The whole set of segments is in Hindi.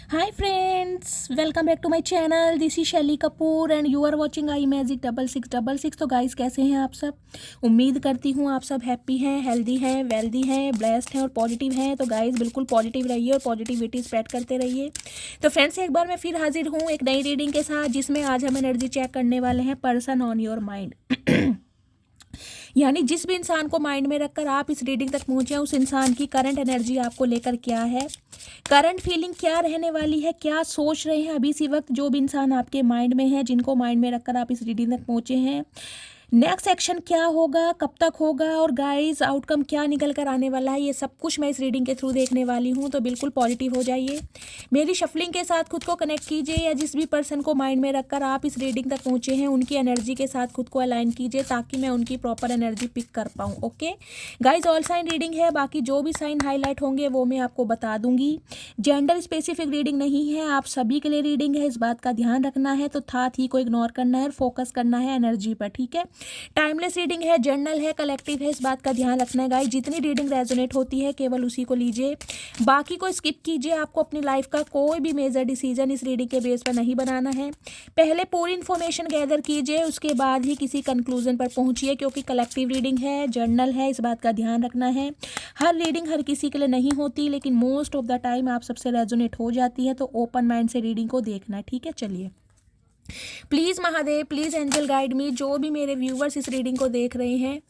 Hi friends, welcome back to my channel. This is Shaili Kapoor and you are watching I magic 6666। तो गाइस कैसे हैं आप सब। उम्मीद करती हूँ आप सब हैप्पी हैं, हेल्दी हैं, वेल्दी हैं, ब्लेस्ड हैं और पॉजिटिव हैं। तो गाइस बिल्कुल पॉजिटिव रहिए और पॉजिटिविटी स्प्रेड करते रहिए। तो फ्रेंड्स एक बार मैं फिर हाजिर हूँ एक नई रीडिंग के साथ, जिसमें आज हम एनर्जी चेक करने वाले हैं पर्सन ऑन योर माइंड। यानी जिस भी इंसान को माइंड में रखकर आप इस रीडिंग तक पहुंचे हैं, उस इंसान की करंट एनर्जी आपको लेकर क्या है, करंट फीलिंग क्या रहने वाली है, क्या सोच रहे हैं अभी इसी वक्त जो भी इंसान आपके माइंड में है, जिनको माइंड में रखकर आप इस रीडिंग तक पहुंचे हैं। नेक्स्ट एक्शन क्या होगा, कब तक होगा और गाइस आउटकम क्या निकल कर आने वाला है, ये सब कुछ मैं इस रीडिंग के थ्रू देखने वाली हूँ। तो बिल्कुल पॉजिटिव हो जाइए, मेरी शफलिंग के साथ खुद को कनेक्ट कीजिए, या जिस भी पर्सन को माइंड में रखकर आप इस रीडिंग तक पहुँचे हैं उनकी एनर्जी के साथ खुद को अलाइन कीजिए, ताकि मैं उनकी प्रॉपर एनर्जी पिक कर पाऊँ। Okay guys, all sign reading है, बाकी जो भी साइन हाईलाइट होंगे वो मैं आपको बता दूंगी। जेंडर स्पेसिफिक रीडिंग नहीं है, आप सभी के लिए रीडिंग है, इस बात का ध्यान रखना है। तो था थी को इग्नोर करना है और फोकस करना है एनर्जी पर, ठीक है। टाइमलेस रीडिंग है, जर्नल है, कलेक्टिव है, इस बात का ध्यान रखना है गाइस। जितनी रीडिंग रेजोनेट होती है केवल उसी को लीजिए, बाकी को स्किप कीजिए। आपको अपनी लाइफ का कोई भी मेजर डिसीजन इस रीडिंग के बेस पर नहीं बनाना है। पहले पूरी इन्फॉर्मेशन गैदर कीजिए, उसके बाद ही किसी कंक्लूजन पर पहुंचिए, क्योंकि कलेक्टिव रीडिंग है, जर्नल है, इस बात का ध्यान रखना है। हर रीडिंग हर किसी के लिए नहीं होती, लेकिन मोस्ट ऑफ द टाइम आप सबसे रेजोनेट हो जाती है। तो ओपन माइंड से रीडिंग को देखना है, ठीक है। चलिए, please Mahadev, please angel guide me. जो भी मेरे व्यूवर्स इस रीडिंग को देख रहे हैं,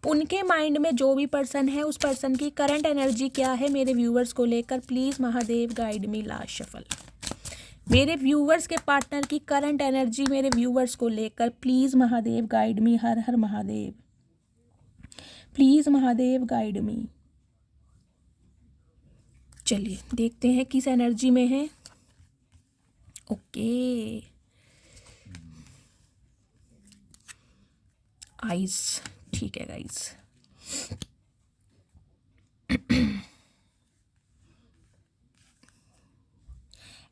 उनके माइंड में जो भी पर्सन है, उस पर्सन की करंट एनर्जी क्या है मेरे व्यूवर्स को लेकर, please Mahadev guide me. Last shuffle, मेरे व्यूवर्स के पार्टनर की करंट एनर्जी मेरे व्यूवर्स को लेकर, please Mahadev guide me. Her her Mahadev, please Mahadev guide मी। चलिए देखते हैं किस एनर्जी में है। ओके, आइस, ठीक है गाइस।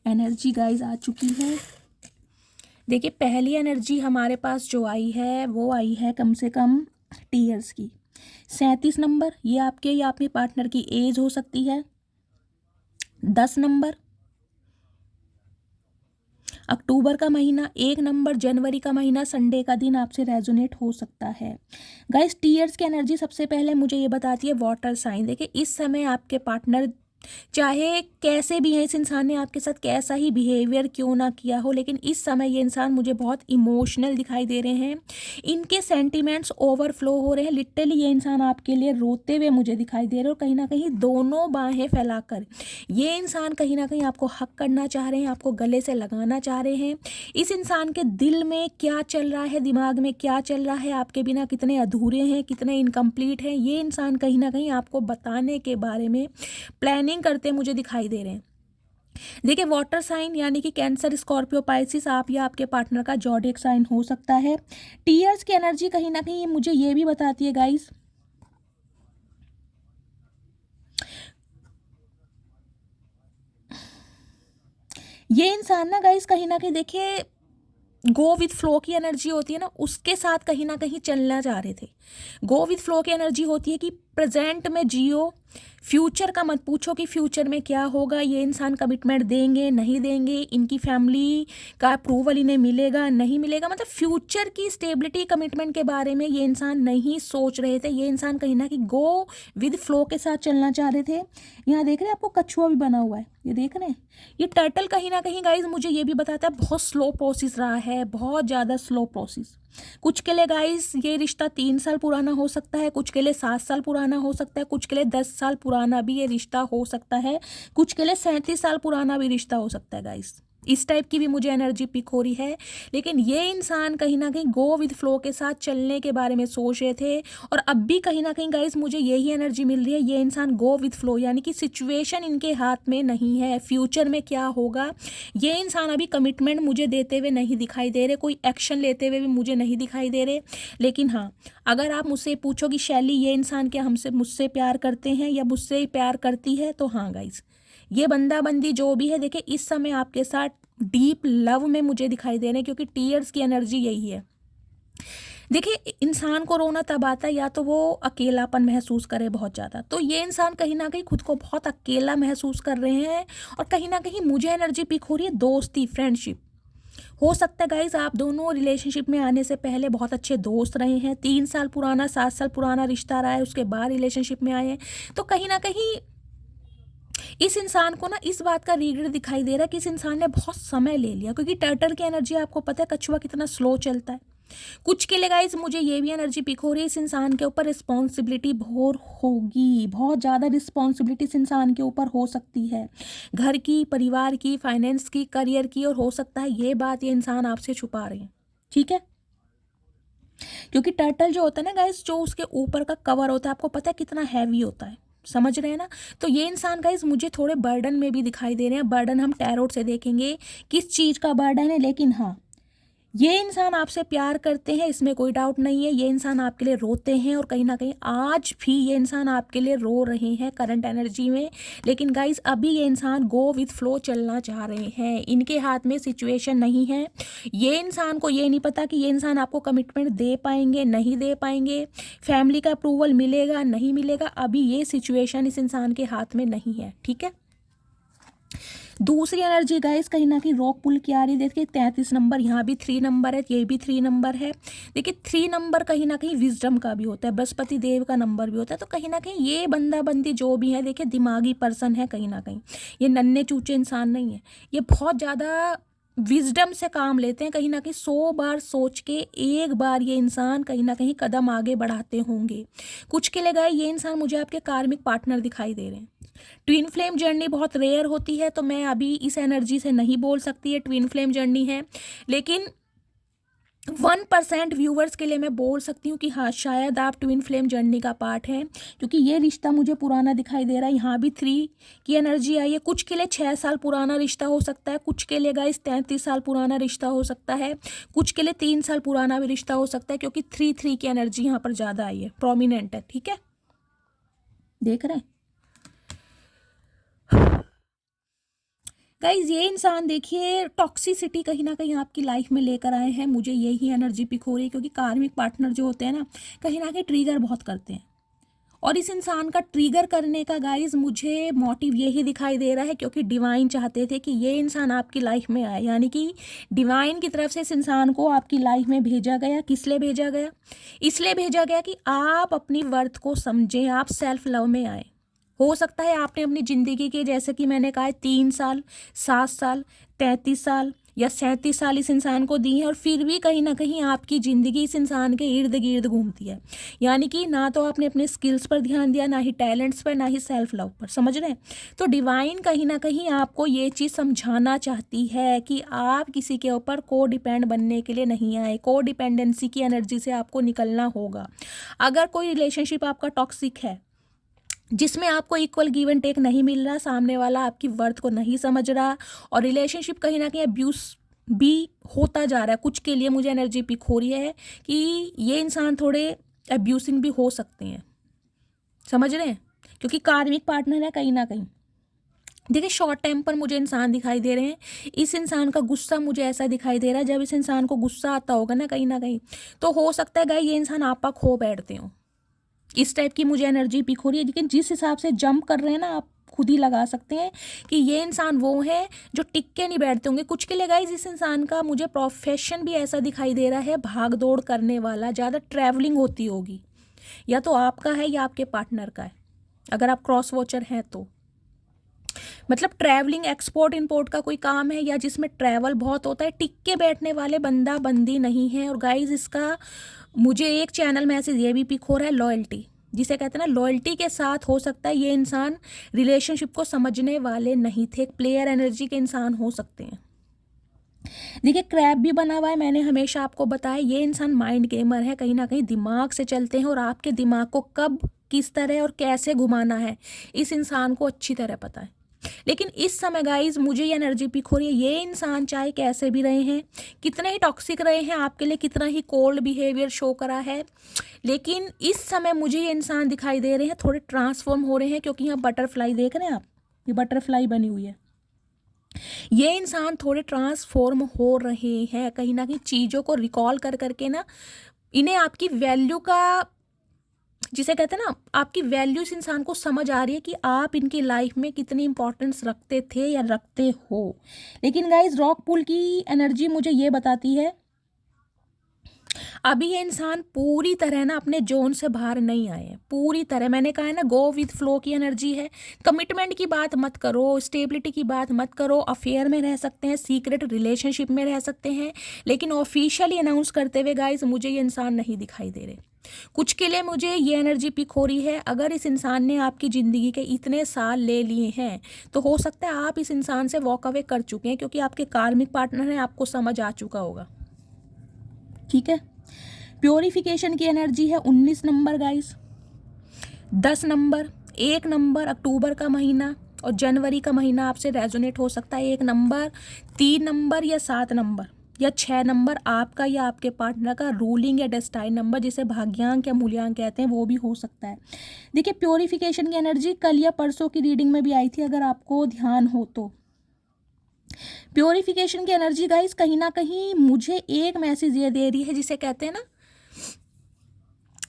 एनर्जी गाइस आ चुकी है। देखिए, पहली एनर्जी हमारे पास जो आई है वो आई है कम से कम टीयर्स की। 37 नंबर, ये आपके या अपने पार्टनर की एज हो सकती है। 10 नंबर अक्टूबर का महीना, 1 नंबर जनवरी का महीना, संडे का दिन आपसे रेजोनेट हो सकता है। गाइस, टीयर्स की एनर्जी सबसे पहले मुझे ये बताती है वाटर साइन। देखिए, इस समय आपके पार्टनर चाहे कैसे भी हैं, इस इंसान ने आपके साथ कैसा ही बिहेवियर क्यों ना किया हो, लेकिन इस समय ये इंसान मुझे बहुत इमोशनल दिखाई दे रहे हैं। इनके सेंटिमेंट्स ओवरफ्लो हो रहे हैं। लिटरली ये इंसान आपके लिए रोते हुए मुझे दिखाई दे रहे हैं, और कहीं ना कहीं दोनों बाहें फैलाकर ये इंसान कहीं ना कहीं आपको हक करना चाह रहे हैं, आपको गले से लगाना चाह रहे हैं। इस इंसान के दिल में क्या चल रहा है, दिमाग में क्या चल रहा है, आपके बिना कितने अधूरे हैं, कितने इनकम्प्लीट हैं, ये इंसान कहीं ना कहीं आपको बताने के बारे में प्लानिंग करते मुझे दिखाई दे रहे हैं। देखिए, वाटर साइन यानी कि कैंसर, स्कॉर्पियो, पाइसिस, आप या आपके पार्टनर का जॉडिएक साइन हो सकता है। टीयर्स की एनर्जी कहीं ना कहीं मुझे ये भी बताती है गाइस, ये इंसान ना गाइस कहीं ना कहीं देखिए गो विथ फ्लो की एनर्जी होती है ना, उसके साथ कहीं ना कहीं चलना चाह रहे थे। गो विथ फ्लो की एनर्जी होती है कि प्रेजेंट में जियो, फ्यूचर का मत पूछो कि फ्यूचर में क्या होगा। ये इंसान कमिटमेंट देंगे नहीं देंगे, इनकी फैमिली का अप्रूवल इन्हें मिलेगा नहीं मिलेगा, मतलब फ्यूचर की स्टेबिलिटी, कमिटमेंट के बारे में ये इंसान नहीं सोच रहे थे। ये इंसान कहीं ना कहीं गो विद फ्लो के साथ चलना चाह रहे थे। यहाँ देख रहे हैं आपको कछुआ भी बना हुआ है, ये देख रहे हैं। ये टर्टल कहीं ना कहीं गाइज मुझे ये भी बताता है बहुत स्लो प्रोसेस रहा है, बहुत ज़्यादा स्लो प्रोसेस। कुछ के लिए गाइस ये रिश्ता 3 साल पुराना हो सकता है, कुछ के लिए 7 साल पुराना हो सकता है, कुछ के लिए 10 साल पुराना भी ये रिश्ता हो सकता है, कुछ के लिए 37 साल पुराना भी रिश्ता हो सकता है गाइस। इस टाइप की भी मुझे एनर्जी पिक हो रही है। लेकिन ये इंसान कहीं ना कहीं गो विद फ्लो के साथ चलने के बारे में सोच रहे थे, और अब भी कहीं ना कहीं गाइस मुझे यही एनर्जी मिल रही है। ये इंसान गो विद फ्लो यानी कि सिचुएशन इनके हाथ में नहीं है, फ्यूचर में क्या होगा ये इंसान अभी कमिटमेंट मुझे देते हुए नहीं दिखाई दे रहे, कोई एक्शन लेते हुए भी मुझे नहीं दिखाई दे रहे। लेकिन हाँ, अगर आप मुझसे पूछो कि शैली ये इंसान क्या मुझसे प्यार करते हैं या मुझसे प्यार करती है, तो हाँ गाइस, ये बंदा बंदी जो भी है, देखिए इस समय आपके साथ डीप लव में मुझे दिखाई दे रहे हैं, क्योंकि टीयर्स की एनर्जी यही है। देखिए, इंसान को रोना तब आता है या तो वो अकेलापन महसूस करे बहुत ज़्यादा, तो ये इंसान कहीं ना कहीं खुद को बहुत अकेला महसूस कर रहे हैं। और कहीं ना कहीं मुझे एनर्जी पिक हो रही है दोस्ती, फ्रेंडशिप। हो सकता है गाइज आप दोनों रिलेशनशिप में आने से पहले बहुत अच्छे दोस्त रहे हैं, 3 साल पुराना 7 साल पुराना रिश्ता रहा है, उसके बाद रिलेशनशिप में आए हैं। तो कहीं ना कहीं इस इंसान को ना इस बात का रिग्रेट दिखाई दे रहा है कि इस इंसान ने बहुत समय ले लिया, क्योंकि टर्टल की एनर्जी आपको पता है, कछुआ कितना स्लो चलता है। कुछ के लिए गाइज मुझे ये भी एनर्जी पिक हो रही है, इस इंसान के ऊपर रिस्पॉन्सिबिलिटी बहुत होगी, बहुत ज़्यादा रिस्पॉन्सिबिलिटी इस इंसान के ऊपर हो सकती है, घर की, परिवार की, फाइनेंस की, करियर की। और हो सकता है ये बात ये इंसान आपसे छुपा रहे हैं, ठीक है। क्योंकि टर्टल जो होता है ना गाइज, जो उसके ऊपर का कवर होता है, आपको पता है कितना हैवी होता है, समझ रहे हैं ना। तो ये इंसान गाइज मुझे थोड़े बर्डन में भी दिखाई दे रहे हैं। बर्डन हम टैरोट से देखेंगे किस चीज़ का बर्डन है, लेकिन हाँ, ये इंसान आपसे प्यार करते हैं, इसमें कोई डाउट नहीं है। ये इंसान आपके लिए रोते हैं और कहीं ना कहीं आज भी ये इंसान आपके लिए रो रहे हैं करंट एनर्जी में। लेकिन गाइज अभी ये इंसान गो विथ फ्लो चलना चाह रहे हैं, इनके हाथ में सिचुएशन नहीं है। ये इंसान को ये नहीं पता कि ये इंसान आपको कमिटमेंट दे पाएंगे, नहीं दे पाएंगे, फैमिली का अप्रूवल मिलेगा, नहीं मिलेगा। अभी ये सिचुएशन इस इंसान के हाथ में नहीं है, ठीक है। दूसरी एनर्जी गाइस कहीं ना कहीं रॉक पुल की आ रही है। देखिए 33 नंबर, यहाँ भी 3 नंबर है, ये भी 3 नंबर है। देखिए 3 नंबर कहीं ना कहीं विजडम का भी होता है, बृहस्पति देव का नंबर भी होता है। तो कहीं ना कहीं ये बंदा बंदी जो भी है, देखिए दिमागी पर्सन है कहीं ना कहीं, ये नन्हे चूचे इंसान नहीं है। ये बहुत ज़्यादा विजडम से काम लेते हैं, कहीं ना कहीं 100 बार सोच के एक बार ये इंसान कहीं ना कहीं कदम आगे बढ़ाते होंगे। कुछ के लिए गए ये इंसान मुझे आपके कार्मिक पार्टनर दिखाई दे रहे हैं। ट्विन फ्लेम जर्नी बहुत रेयर होती है, तो मैं अभी इस एनर्जी से नहीं बोल सकती है ट्विन फ्लेम जर्नी है, लेकिन 1% व्यूवर्स के लिए मैं बोल सकती हूँ कि हाँ शायद आप ट्विन फ्लेम जर्नी का पार्ट है, क्योंकि ये रिश्ता मुझे पुराना दिखाई दे रहा है। यहाँ भी 3 की एनर्जी आई है। कुछ के लिए 6 साल पुराना रिश्ता हो सकता है, कुछ के लिए गाइस 33 साल पुराना रिश्ता हो सकता है, कुछ के लिए 3 साल पुराना भी रिश्ता हो सकता है, क्योंकि 3 की एनर्जी यहाँ पर ज़्यादा आई है, प्रोमिनेंट है, ठीक है। देख रहे हैं गाइज, ये इंसान देखिए टॉक्सिसिटी कहीं ना कहीं आपकी लाइफ में लेकर आए हैं। मुझे यही एनर्जी पिक हो रही है, क्योंकि कार्मिक पार्टनर जो होते हैं ना कहीं ट्रिगर बहुत करते हैं। और इस इंसान का ट्रिगर करने का गाइज मुझे मोटिव यही दिखाई दे रहा है, क्योंकि डिवाइन चाहते थे कि ये इंसान आपकी लाइफ में आए, यानी कि डिवाइन की तरफ से इस इंसान को आपकी लाइफ में भेजा गया। किस लिए भेजा गया? इसलिए भेजा गया कि आप अपनी वर्थ को समझें, आप सेल्फ लव में आए। हो सकता है आपने अपनी ज़िंदगी के, जैसे कि मैंने कहा, 3 साल, 7 साल, 33 साल या 37 साल इस इंसान को दी है, और फिर भी कहीं ना कहीं आपकी ज़िंदगी इस इंसान के इर्द गिर्द घूमती है। यानी कि ना तो आपने अपने स्किल्स पर ध्यान दिया, ना ही टैलेंट्स पर, ना ही सेल्फ लव पर, समझ रहे हैं। तो डिवाइन कहीं ना कहीं आपको ये चीज़ समझाना चाहती है कि आप किसी के ऊपर को डिपेंड बनने के लिए नहीं आए। को डिपेंडेंसी की एनर्जी से आपको निकलना होगा। अगर कोई रिलेशनशिप आपका टॉक्सिक है, जिसमें आपको इक्वल गिव एंड टेक नहीं मिल रहा, सामने वाला आपकी वर्थ को नहीं समझ रहा, और रिलेशनशिप कहीं ना कहीं अब्यूज़ भी होता जा रहा है, कुछ के लिए मुझे एनर्जी पिक हो रही है कि ये इंसान थोड़े अब्यूसिंग भी हो सकते हैं, समझ रहे हैं, क्योंकि कार्मिक पार्टनर है कहीं ना कहीं। देखिए शॉर्ट टेम्पर मुझे इंसान दिखाई दे रहे हैं। इस इंसान का गुस्सा मुझे ऐसा दिखाई दे रहा है, जब इस इंसान को गुस्सा आता होगा ना कहीं ना कहीं, तो हो सकता है गाइस ये इंसान आपा खो बैठते हो। इस टाइप की मुझे एनर्जी पिक हो रही है। लेकिन जिस हिसाब से जंप कर रहे हैं ना, आप खुद ही लगा सकते हैं कि ये इंसान वो है जो टिक के नहीं बैठते होंगे। कुछ के लिए गाइस इस इंसान का मुझे प्रोफेशन भी ऐसा दिखाई दे रहा है, भाग दौड़ करने वाला, ज़्यादा ट्रैवलिंग होती होगी, या तो आपका है या आपके पार्टनर का है। अगर आप क्रॉस वॉचर हैं तो मतलब ट्रैवलिंग, एक्सपोर्ट इंपोर्ट का कोई काम है, या जिसमें ट्रैवल बहुत होता है। टिक के बैठने वाले बंदा बंदी नहीं है। और गाइज इसका मुझे एक चैनल मैसेज ये भी पिक हो रहा है, लॉयल्टी, जिसे कहते हैं ना, लॉयल्टी के साथ हो सकता है ये इंसान रिलेशनशिप को समझने वाले नहीं थे, प्लेयर एनर्जी के इंसान हो सकते हैं। देखिए क्रैब भी बना हुआ है, मैंने हमेशा आपको बताया ये इंसान माइंड गेमर है, कहीं ना कहीं दिमाग से चलते हैं, और आपके दिमाग को कब, किस तरह और कैसे घुमाना है इस इंसान को अच्छी तरह पता है। लेकिन इस समय गाइज मुझे ये एनर्जी पिक हो रही है, ये इंसान चाहे कैसे भी रहे हैं, कितने ही टॉक्सिक रहे हैं आपके लिए, कितना ही कोल्ड बिहेवियर शो करा है, लेकिन इस समय मुझे ये इंसान दिखाई दे रहे हैं थोड़े ट्रांसफॉर्म हो रहे हैं। क्योंकि यहाँ बटरफ्लाई देख रहे हैं आप, ये बटरफ्लाई बनी हुई है, ये इंसान थोड़े ट्रांसफॉर्म हो रहे हैं, कहीं ना कहीं चीज़ों को रिकॉल कर करके ना इन्हें आपकी वैल्यू का, जिसे कहते हैं ना, आपकी वैल्यू इस इंसान को समझ आ रही है कि आप इनकी लाइफ में कितनी इंपॉर्टेंस रखते थे या रखते हो। लेकिन गाइज रॉक पुल की एनर्जी मुझे ये बताती है अभी ये इंसान पूरी तरह ना अपने जोन से बाहर नहीं आए हैं, पूरी तरह। मैंने कहा है ना, गो विथ फ्लो की एनर्जी है। कमिटमेंट की बात मत करो, स्टेबिलिटी की बात मत करो। अफेयर में रह सकते हैं, सीक्रेट रिलेशनशिप में रह सकते हैं, लेकिन ऑफिशियली अनाउंस करते हुए गाइज मुझे ये इंसान नहीं दिखाई दे रहे। कुछ के लिए मुझे ये एनर्जी पिक हो रही है, अगर इस इंसान ने आपकी ज़िंदगी के इतने साल ले लिए हैं तो हो सकता है आप इस इंसान से वॉक अवे कर चुके हैं, क्योंकि आपके कार्मिक पार्टनर हैं, आपको समझ आ चुका होगा। ठीक है। प्योरिफिकेशन की एनर्जी है 19 नंबर गाइस, 10 नंबर, 1 नंबर, अक्टूबर का महीना और जनवरी का महीना आपसे रेजोनेट हो सकता है। 1 नंबर, 3 नंबर या 7 नंबर या 6 नंबर आपका या आपके पार्टनर का रूलिंग या डेस्टाइन नंबर, जिसे भाग्यांक या मूल्यांक कहते हैं, वो भी हो सकता है। देखिए प्योरिफिकेशन की एनर्जी कल या परसों की रीडिंग में भी आई थी, अगर आपको ध्यान हो तो। प्योरिफिकेशन की एनर्जी गाइस कहीं ना कहीं मुझे एक मैसेज ये दे रही है, जिसे कहते हैं ना,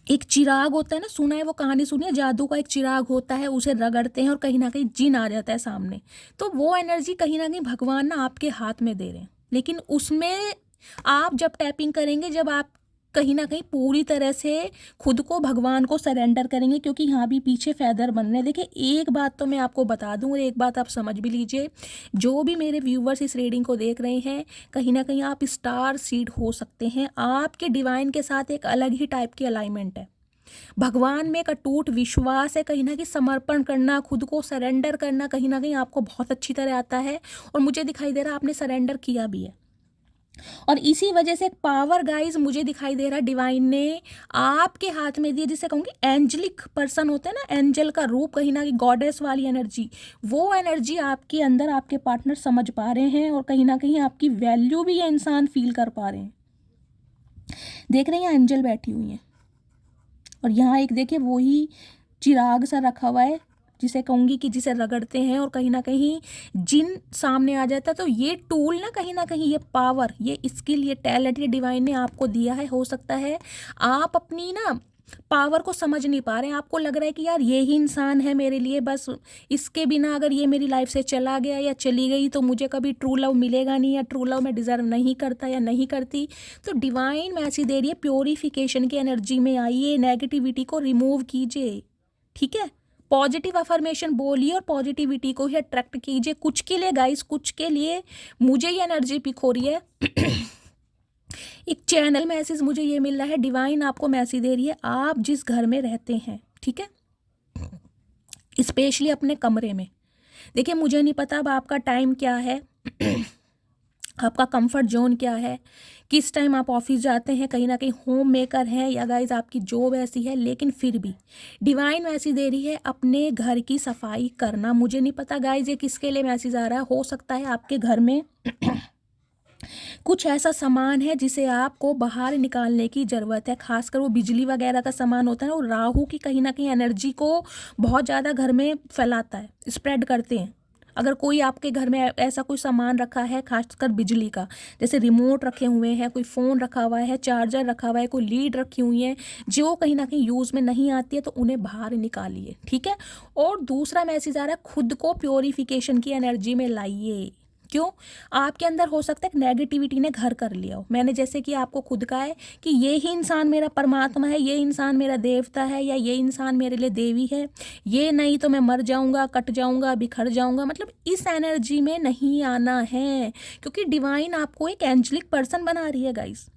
एक चिराग होता है ना, सुना है वो कहानी, सुनी है, जादू का एक चिराग होता है, उसे रगड़ते हैं और कहीं ना कहीं जिन आ जाता है सामने। तो वो एनर्जी कहीं ना कहीं भगवान ना आपके हाथ में दे रहे हैं, लेकिन उसमें आप जब टैपिंग करेंगे, जब आप कहीं ना कहीं पूरी तरह से खुद को भगवान को सरेंडर करेंगे, क्योंकि यहाँ भी पीछे फेदर बन रहे हैं। देखिए एक बात तो मैं आपको बता दूं और एक बात आप समझ भी लीजिए, जो भी मेरे व्यूवर्स इस रीडिंग को देख रहे हैं, कहीं ना कहीं आप स्टार सीड हो सकते हैं। आपके डिवाइन के साथ एक अलग ही टाइप की अलाइनमेंट है, भगवान में एक अटूट विश्वास है, कहीं ना कहीं समर्पण करना, खुद को सरेंडर करना कहीं ना कहीं आपको बहुत अच्छी तरह आता है, और मुझे दिखाई दे रहा है आपने सरेंडर किया भी है। और इसी वजह से एक पावर गाइज मुझे दिखाई दे रहा है डिवाइन ने आपके हाथ में दी, जिसे कहूँगी एंजलिक पर्सन होते हैं ना, एंजल का रूप, कहीं ना कहीं गॉडेस वाली एनर्जी, वो एनर्जी आपके अंदर आपके पार्टनर समझ पा रहे हैं, और कहीं ना कहीं आपकी वैल्यू भी ये इंसान फील कर पा रहे हैं। देख रहे हैं एंजल बैठी हुई हैं, और यहाँ एक देखिए वही चिराग सा रखा हुआ है, जिसे कहूँगी कि जिसे रगड़ते हैं और कहीं ना कहीं जिन सामने आ जाता है। तो ये टूल ना कहीं ये पावर, ये स्किल, ये टैलेंट ये डिवाइन ने आपको दिया है। हो सकता है आप अपनी ना पावर को समझ नहीं पा रहे हैं, आपको लग रहा है कि यार ये ही इंसान है मेरे लिए, बस इसके बिना अगर ये मेरी लाइफ से चला गया या चली गई तो मुझे कभी ट्रू लव मिलेगा नहीं, या ट्रू लव मैं डिज़र्व नहीं करता या नहीं करती। तो डिवाइन मैसेज दे रही है, प्योरिफिकेशन की एनर्जी में आइए, नेगेटिविटी को रिमूव कीजिए। ठीक है, पॉजिटिव अफर्मेशन बोलिए और पॉजिटिविटी को ही अट्रैक्ट कीजिए। कुछ के लिए गाइस, कुछ के लिए मुझे ये एनर्जी पिक हो रही है एक चैनल मैसेज मुझे ये मिल रहा है, डिवाइन आपको मैसेज दे रही है, आप जिस घर में रहते हैं, ठीक है, स्पेशली अपने कमरे में। देखिए मुझे नहीं पता अब आपका टाइम क्या है आपका कंफर्ट जोन क्या है, किस टाइम आप ऑफिस जाते हैं, कहीं ना कहीं होम मेकर हैं या गाइज आपकी जॉब ऐसी है, लेकिन फिर भी डिवाइन मैसेज दे रही है अपने घर की सफाई करना। मुझे नहीं पता गाइज ये किसके लिए मैसेज आ रहा है, हो सकता है आपके घर में कुछ ऐसा सामान है जिसे आपको बाहर निकालने की ज़रूरत है, खासकर वो बिजली वगैरह का सामान होता है ना, वो राहु की कहीं ना कहीं एनर्जी को बहुत ज़्यादा घर में फैलाता है, स्प्रेड करते हैं। अगर कोई आपके घर में ऐसा कोई सामान रखा है, खासकर बिजली का, जैसे रिमोट रखे हुए हैं, कोई फ़ोन रखा हुआ है, चार्जर रखा हुआ है, कोई लीड रखी हुई है, जो कहीं ना कहीं यूज़ में नहीं आती है, तो उन्हें बाहर निकालिए। ठीक है। और दूसरा मैसेज आ रहा है, खुद को प्योरिफिकेशन की एनर्जी में लाइए। क्यों? आपके अंदर हो सकता है कि नेगेटिविटी ने घर कर लिया हो। मैंने जैसे कि आपको खुद कहा है कि ये ही इंसान मेरा परमात्मा है, ये इंसान मेरा देवता है, या ये इंसान मेरे लिए देवी है, ये नहीं तो मैं मर जाऊंगा, कट जाऊंगा, बिखर जाऊंगा। मतलब इस एनर्जी में नहीं आना है, क्योंकि डिवाइन आपको एक एंजलिक पर्सन बना रही है गाइस।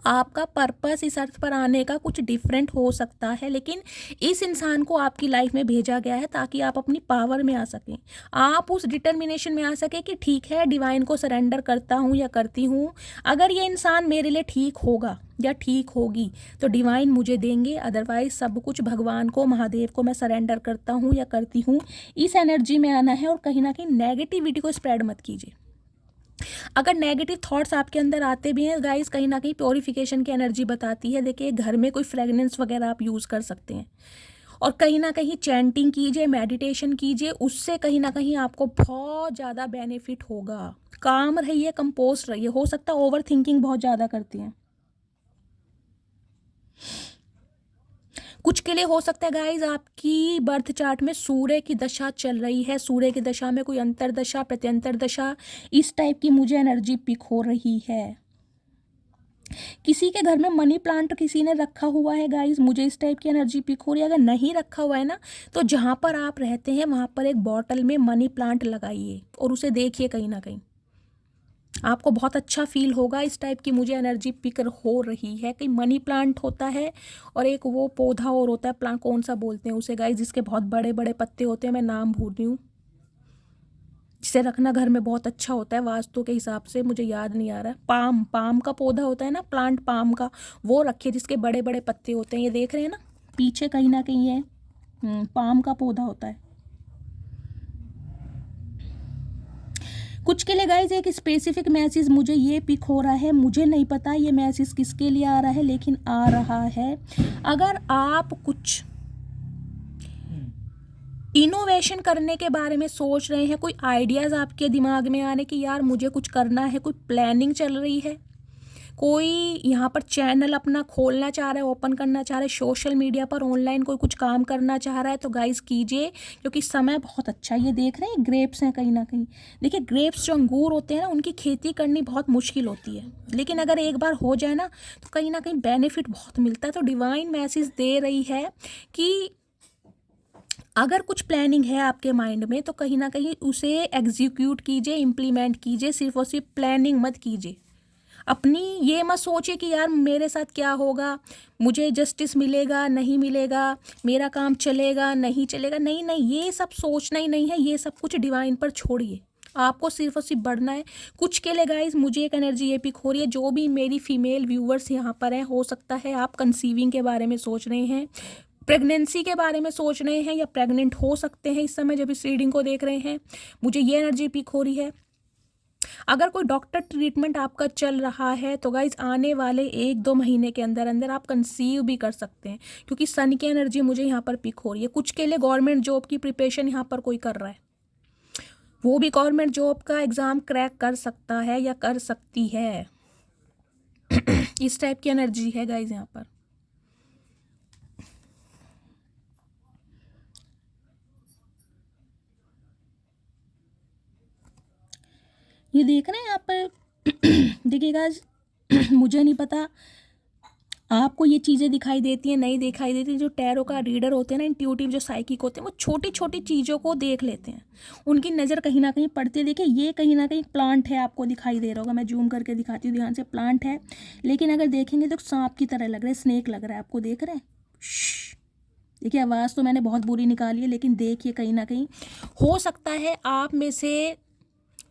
आपका पर्पस इस अर्थ पर आने का कुछ डिफरेंट हो सकता है, लेकिन इस इंसान को आपकी लाइफ में भेजा गया है ताकि आप अपनी पावर में आ सकें, आप उस डिटर्मिनेशन में आ सकें कि ठीक है, डिवाइन को सरेंडर करता हूँ या करती हूँ, अगर ये इंसान मेरे लिए ठीक होगा या ठीक होगी तो डिवाइन मुझे देंगे, अदरवाइज सब कुछ भगवान को, महादेव को मैं सरेंडर करता हूँ या करती हूँ। इस एनर्जी में आना है, और कहीं ना कहीं नेगेटिविटी को स्प्रेड मत कीजिए। अगर नेगेटिव थॉट्स आपके अंदर आते भी हैं गाइस, कहीं ना कहीं प्योरिफिकेशन की एनर्जी बताती है। देखिए घर में कोई फ्रेगनेंस वगैरह आप यूज़ कर सकते हैं, और कहीं ना कहीं चैंटिंग कीजिए, मेडिटेशन कीजिए, उससे कहीं ना कहीं आपको बहुत ज़्यादा बेनिफिट होगा। काम रहिए, कंपोस्ट रहिए। हो सकता है ओवर थिंकिंग बहुत ज़्यादा करती हैं, कुछ के लिए हो सकता है गाइज आपकी बर्थ चार्ट में सूर्य की दशा चल रही है, सूर्य की दशा में कोई अंतरदशा प्रत्यंतर दशा इस टाइप की मुझे एनर्जी पिक हो रही है। किसी के घर में मनी प्लांट किसी ने रखा हुआ है गाइज, मुझे इस टाइप की एनर्जी पिक हो रही है। अगर नहीं रखा हुआ है ना, तो जहाँ पर आप रहते हैं वहाँ पर एक बॉटल में मनी प्लांट लगाइए और उसे देखिए, कहीं ना कहीं आपको बहुत अच्छा फील होगा। इस टाइप की मुझे एनर्जी पिक हो रही है। कहीं मनी प्लांट होता है और एक वो पौधा और होता है, प्लांट कौन सा बोलते हैं उसे गाइज, जिसके बहुत बड़े बड़े पत्ते होते हैं, मैं नाम भूल रही हूँ, जिसे रखना घर में बहुत अच्छा होता है वास्तु के हिसाब से, मुझे याद नहीं आ रहा है। पाम का पौधा होता है ना, प्लांट पाम का, वो रखिए जिसके बड़े बड़े पत्ते होते हैं। ये देख रहे हैं ना पीछे कहीं ना कहीं है, पाम का पौधा होता है। कुछ के लिए गाइज एक स्पेसिफिक मैसेज मुझे ये पिक हो रहा है, मुझे नहीं पता ये मैसेज किसके लिए आ रहा है, लेकिन आ रहा है। अगर आप कुछ इनोवेशन करने के बारे में सोच रहे हैं, कोई आइडियाज़ आपके दिमाग में आने कि यार मुझे कुछ करना है, कोई प्लानिंग चल रही है, कोई यहाँ पर चैनल अपना खोलना चाह रहा है, ओपन करना चाह रहा है, सोशल मीडिया पर ऑनलाइन कोई कुछ काम करना चाह रहा है, तो गाइस कीजिए, क्योंकि समय बहुत अच्छा है। ये देख रहे हैं ग्रेप्स हैं कहीं ना कहीं, देखिए ग्रेप्स जो अंगूर होते हैं ना, उनकी खेती करनी बहुत मुश्किल होती है, लेकिन अगर एक बार हो जाए ना तो कहीं ना कहीं बेनिफिट बहुत मिलता है। तो डिवाइन मैसेज दे रही है कि अगर कुछ प्लानिंग है आपके माइंड में तो कहीं ना कहीं उसे एग्जीक्यूट कीजिए, इम्प्लीमेंट कीजिए, सिर्फ और सिर्फ प्लानिंग मत कीजिए। अपनी ये मत सोचिए कि यार मेरे साथ क्या होगा, मुझे जस्टिस मिलेगा नहीं मिलेगा, मेरा काम चलेगा नहीं चलेगा, नहीं नहीं, ये सब सोचना ही नहीं है, ये सब कुछ डिवाइन पर छोड़िए, आपको सिर्फ और सिर्फ बढ़ना है। कुछ के लिए गाइज मुझे एक एनर्जी ये पिक हो रही है, जो भी मेरी फीमेल व्यूअर्स यहाँ पर हैं, हो सकता है आप कंसीविंग के बारे में सोच रहे हैं, प्रेगनेंसी के बारे में सोच रहे हैं, या प्रेग्नेंट हो सकते हैं इस समय जब इस रीडिंग को देख रहे हैं, मुझे ये एनर्जी पिक हो रही है। अगर कोई डॉक्टर ट्रीटमेंट आपका चल रहा है तो गाइज आने वाले 1-2 महीने के अंदर अंदर आप कंसीव भी कर सकते हैं, क्योंकि सन की एनर्जी मुझे यहाँ पर पिक हो रही है। कुछ के लिए गवर्नमेंट जॉब की प्रिपरेशन यहाँ पर कोई कर रहा है, वो भी गवर्नमेंट जॉब का एग्ज़ाम क्रैक कर सकता है या कर सकती है। इस टाइप की एनर्जी है गाइज यहाँ पर। ये देख रहे हैं यहाँ पर देखिएगा, मुझे नहीं पता आपको ये चीज़ें दिखाई देती हैं नहीं दिखाई देती। जो टैरो का रीडर होते हैं ना, इंट्यूटिव जो साइकिक होते हैं, वो छोटी छोटी चीज़ों को देख लेते हैं, उनकी नज़र कहीं ना कहीं पड़ती है। देखिए ये कहीं ना कहीं प्लांट है, आपको दिखाई दे रहा होगा, मैं जूम करके दिखाती हूँ ध्यान से, प्लांट है, लेकिन अगर देखेंगे तो सांप की तरह लग रहा है, स्नेक लग रहा है, आपको देख रहे हैं। देखिए आवाज़ तो मैंने बहुत बुरी निकाली है, लेकिन देखिए कहीं ना कहीं हो सकता है आप में से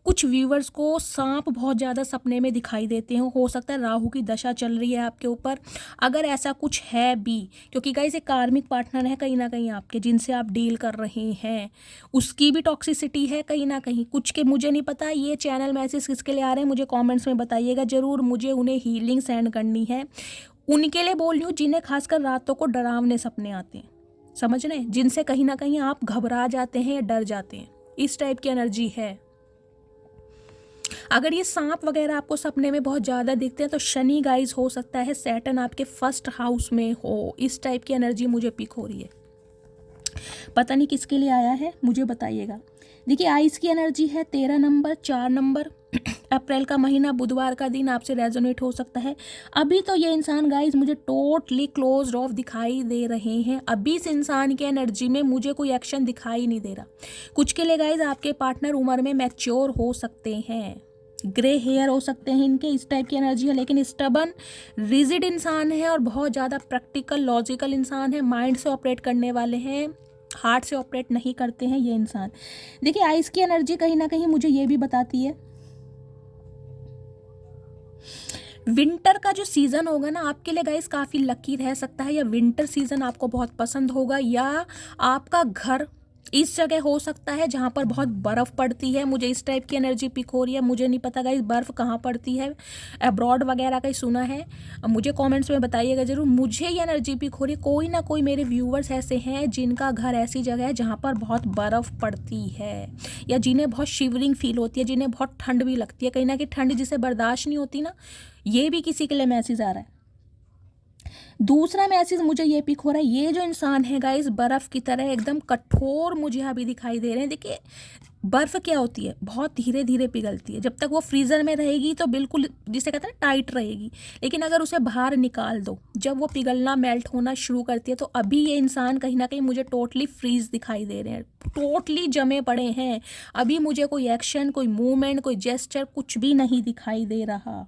कुछ व्यूवर्स को सांप बहुत ज़्यादा सपने में दिखाई देते हो सकता है राहु की दशा चल रही है आपके ऊपर, अगर ऐसा कुछ है भी, क्योंकि गाइस एक कार्मिक पार्टनर है कहीं ना कहीं आपके, जिनसे आप डील कर रहे हैं, उसकी भी टॉक्सिसिटी है कहीं ना कहीं। कुछ के मुझे नहीं पता ये चैनल मैसेज किसके लिए आ रहे हैं, मुझे कॉमेंट्स में बताइएगा ज़रूर, मुझे उन्हें हीलिंग सेंड करनी है, उनके लिए बोल रही हूँ जिन्हें खासकर रातों को डरावने सपने आते हैं, समझ रहे हैं, जिनसे कहीं ना कहीं आप घबरा जाते हैं या डर जाते हैं, इस टाइप की एनर्जी है। अगर ये सांप वगैरह आपको सपने में बहुत ज़्यादा दिखते हैं तो शनि गाइज हो सकता है सैटर्न आपके फर्स्ट हाउस में हो, इस टाइप की एनर्जी मुझे पिक हो रही है। पता नहीं किसके लिए आया है, मुझे बताइएगा। देखिए आइस की एनर्जी है 13 नंबर 4 नंबर, अप्रैल का महीना, बुधवार का दिन आपसे रेजोनेट हो सकता है। अभी तो ये इंसान गाइज मुझे टोटली क्लोज्ड ऑफ दिखाई दे रहे हैं, अभी इस इंसान की एनर्जी में मुझे कोई एक्शन दिखाई नहीं दे रहा। कुछ के लिए गाइज आपके पार्टनर उम्र में मैच्योर हो सकते हैं, ग्रे हेयर हो सकते हैं इनके, इस टाइप की एनर्जी है, लेकिन स्टबन रिजिड इंसान है और बहुत ज़्यादा प्रैक्टिकल लॉजिकल इंसान है, माइंड से ऑपरेट करने वाले हैं, हार्ट से ऑपरेट नहीं करते हैं ये इंसान। देखिए आइस की एनर्जी कहीं ना कहीं मुझे ये भी बताती है विंटर का जो सीज़न होगा ना आपके लिए गाइस काफ़ी लकी रह सकता है, या विंटर सीज़न आपको बहुत पसंद होगा, या आपका घर इस जगह हो सकता है जहाँ पर बहुत बर्फ़ पड़ती है, मुझे इस टाइप की एनर्जी पिक हो रही है। मुझे नहीं पता गाइस बर्फ़ कहाँ पड़ती है, अब्रॉड वगैरह का ही सुना है, मुझे कमेंट्स में बताइएगा ज़रूर। मुझे ये एनर्जी पिक हो रही है, कोई ना कोई मेरे व्यूवर्स ऐसे हैं जिनका घर ऐसी जगह है जहाँ पर बहुत बर्फ़ पड़ती है, या जिन्हें बहुत शिवरिंग फील होती है, जिन्हें बहुत ठंड भी लगती है, कहीं ना कहीं ठंड जिसे बर्दाश्त नहीं होती ना, ये भी किसी के लिए मैसेज आ रहा है। दूसरा मैसेज मुझे ये पिक हो रहा है, ये जो इंसान है गाइस बर्फ़ की तरह एकदम कठोर मुझे अभी दिखाई दे रहे हैं। देखिए बर्फ़ क्या होती है, बहुत धीरे धीरे पिघलती है। जब तक वो फ्रीज़र में रहेगी तो बिल्कुल जिसे कहते हैं ना टाइट रहेगी, लेकिन अगर उसे बाहर निकाल दो, जब वो पिघलना मेल्ट होना शुरू करती है, तो अभी ये इंसान कहीं ना कहीं मुझे टोटली फ्रीज दिखाई दे रहे हैं, टोटली जमे पड़े हैं। अभी मुझे कोई एक्शन, कोई मूवमेंट, कोई जेस्चर कुछ भी नहीं दिखाई दे रहा।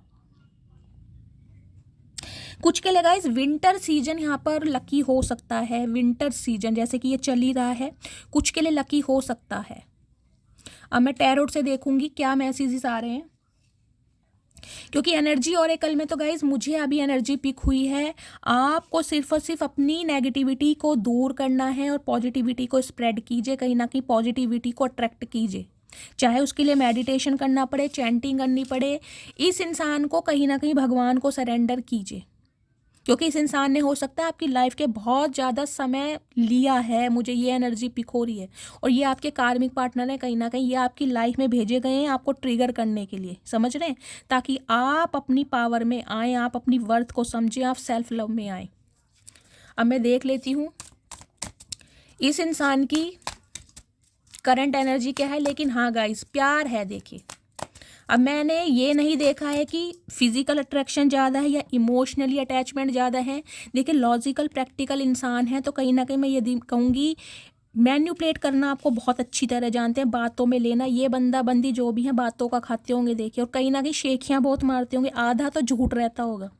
कुछ के लिए गाइस विंटर सीजन यहाँ पर लकी हो सकता है। विंटर सीजन जैसे कि ये चल ही रहा है, कुछ के लिए लकी हो सकता है। अब मैं टैरोट से देखूंगी क्या मैसेजेस आ रहे हैं, क्योंकि एनर्जी और एकल में तो गाइज मुझे अभी एनर्जी पिक हुई है। आपको सिर्फ और सिर्फ अपनी नेगेटिविटी को दूर करना है और पॉजिटिविटी को स्प्रेड कीजिए, कहीं ना कहीं पॉजिटिविटी को अट्रैक्ट कीजिए, चाहे उसके लिए मेडिटेशन करना पड़े, चैंटिंग करनी पड़े। इस इंसान को कहीं ना कहीं भगवान को सरेंडर कीजिए, क्योंकि इस इंसान ने हो सकता है आपकी लाइफ के बहुत ज़्यादा समय लिया है। मुझे ये एनर्जी पिक हो रही है, और ये आपके कार्मिक पार्टनर हैं, कहीं ना कहीं ये आपकी लाइफ में भेजे गए हैं आपको ट्रिगर करने के लिए, समझ रहे हैं, ताकि आप अपनी पावर में आएँ, आप अपनी वर्थ को समझें, आप सेल्फ लव में आएँ। अब मैं देख लेती हूँ इस इंसान की करंट एनर्जी क्या है। लेकिन हाँ गाइस, प्यार है। देखिए अब मैंने ये नहीं देखा है कि फिजिकल अट्रैक्शन ज़्यादा है या इमोशनली अटैचमेंट ज़्यादा है। देखिए लॉजिकल प्रैक्टिकल इंसान है, तो कहीं ना कहीं मैं ये कहूँगी मैन्युपुलेट करना आपको बहुत अच्छी तरह जानते हैं, बातों में लेना। ये बंदा बंदी जो भी है बातों का खाते होंगे देखिए, और कहीं ना कहीं शेखियाँ बहुत मारते होंगे। आधा तो झूठ रहता होगा,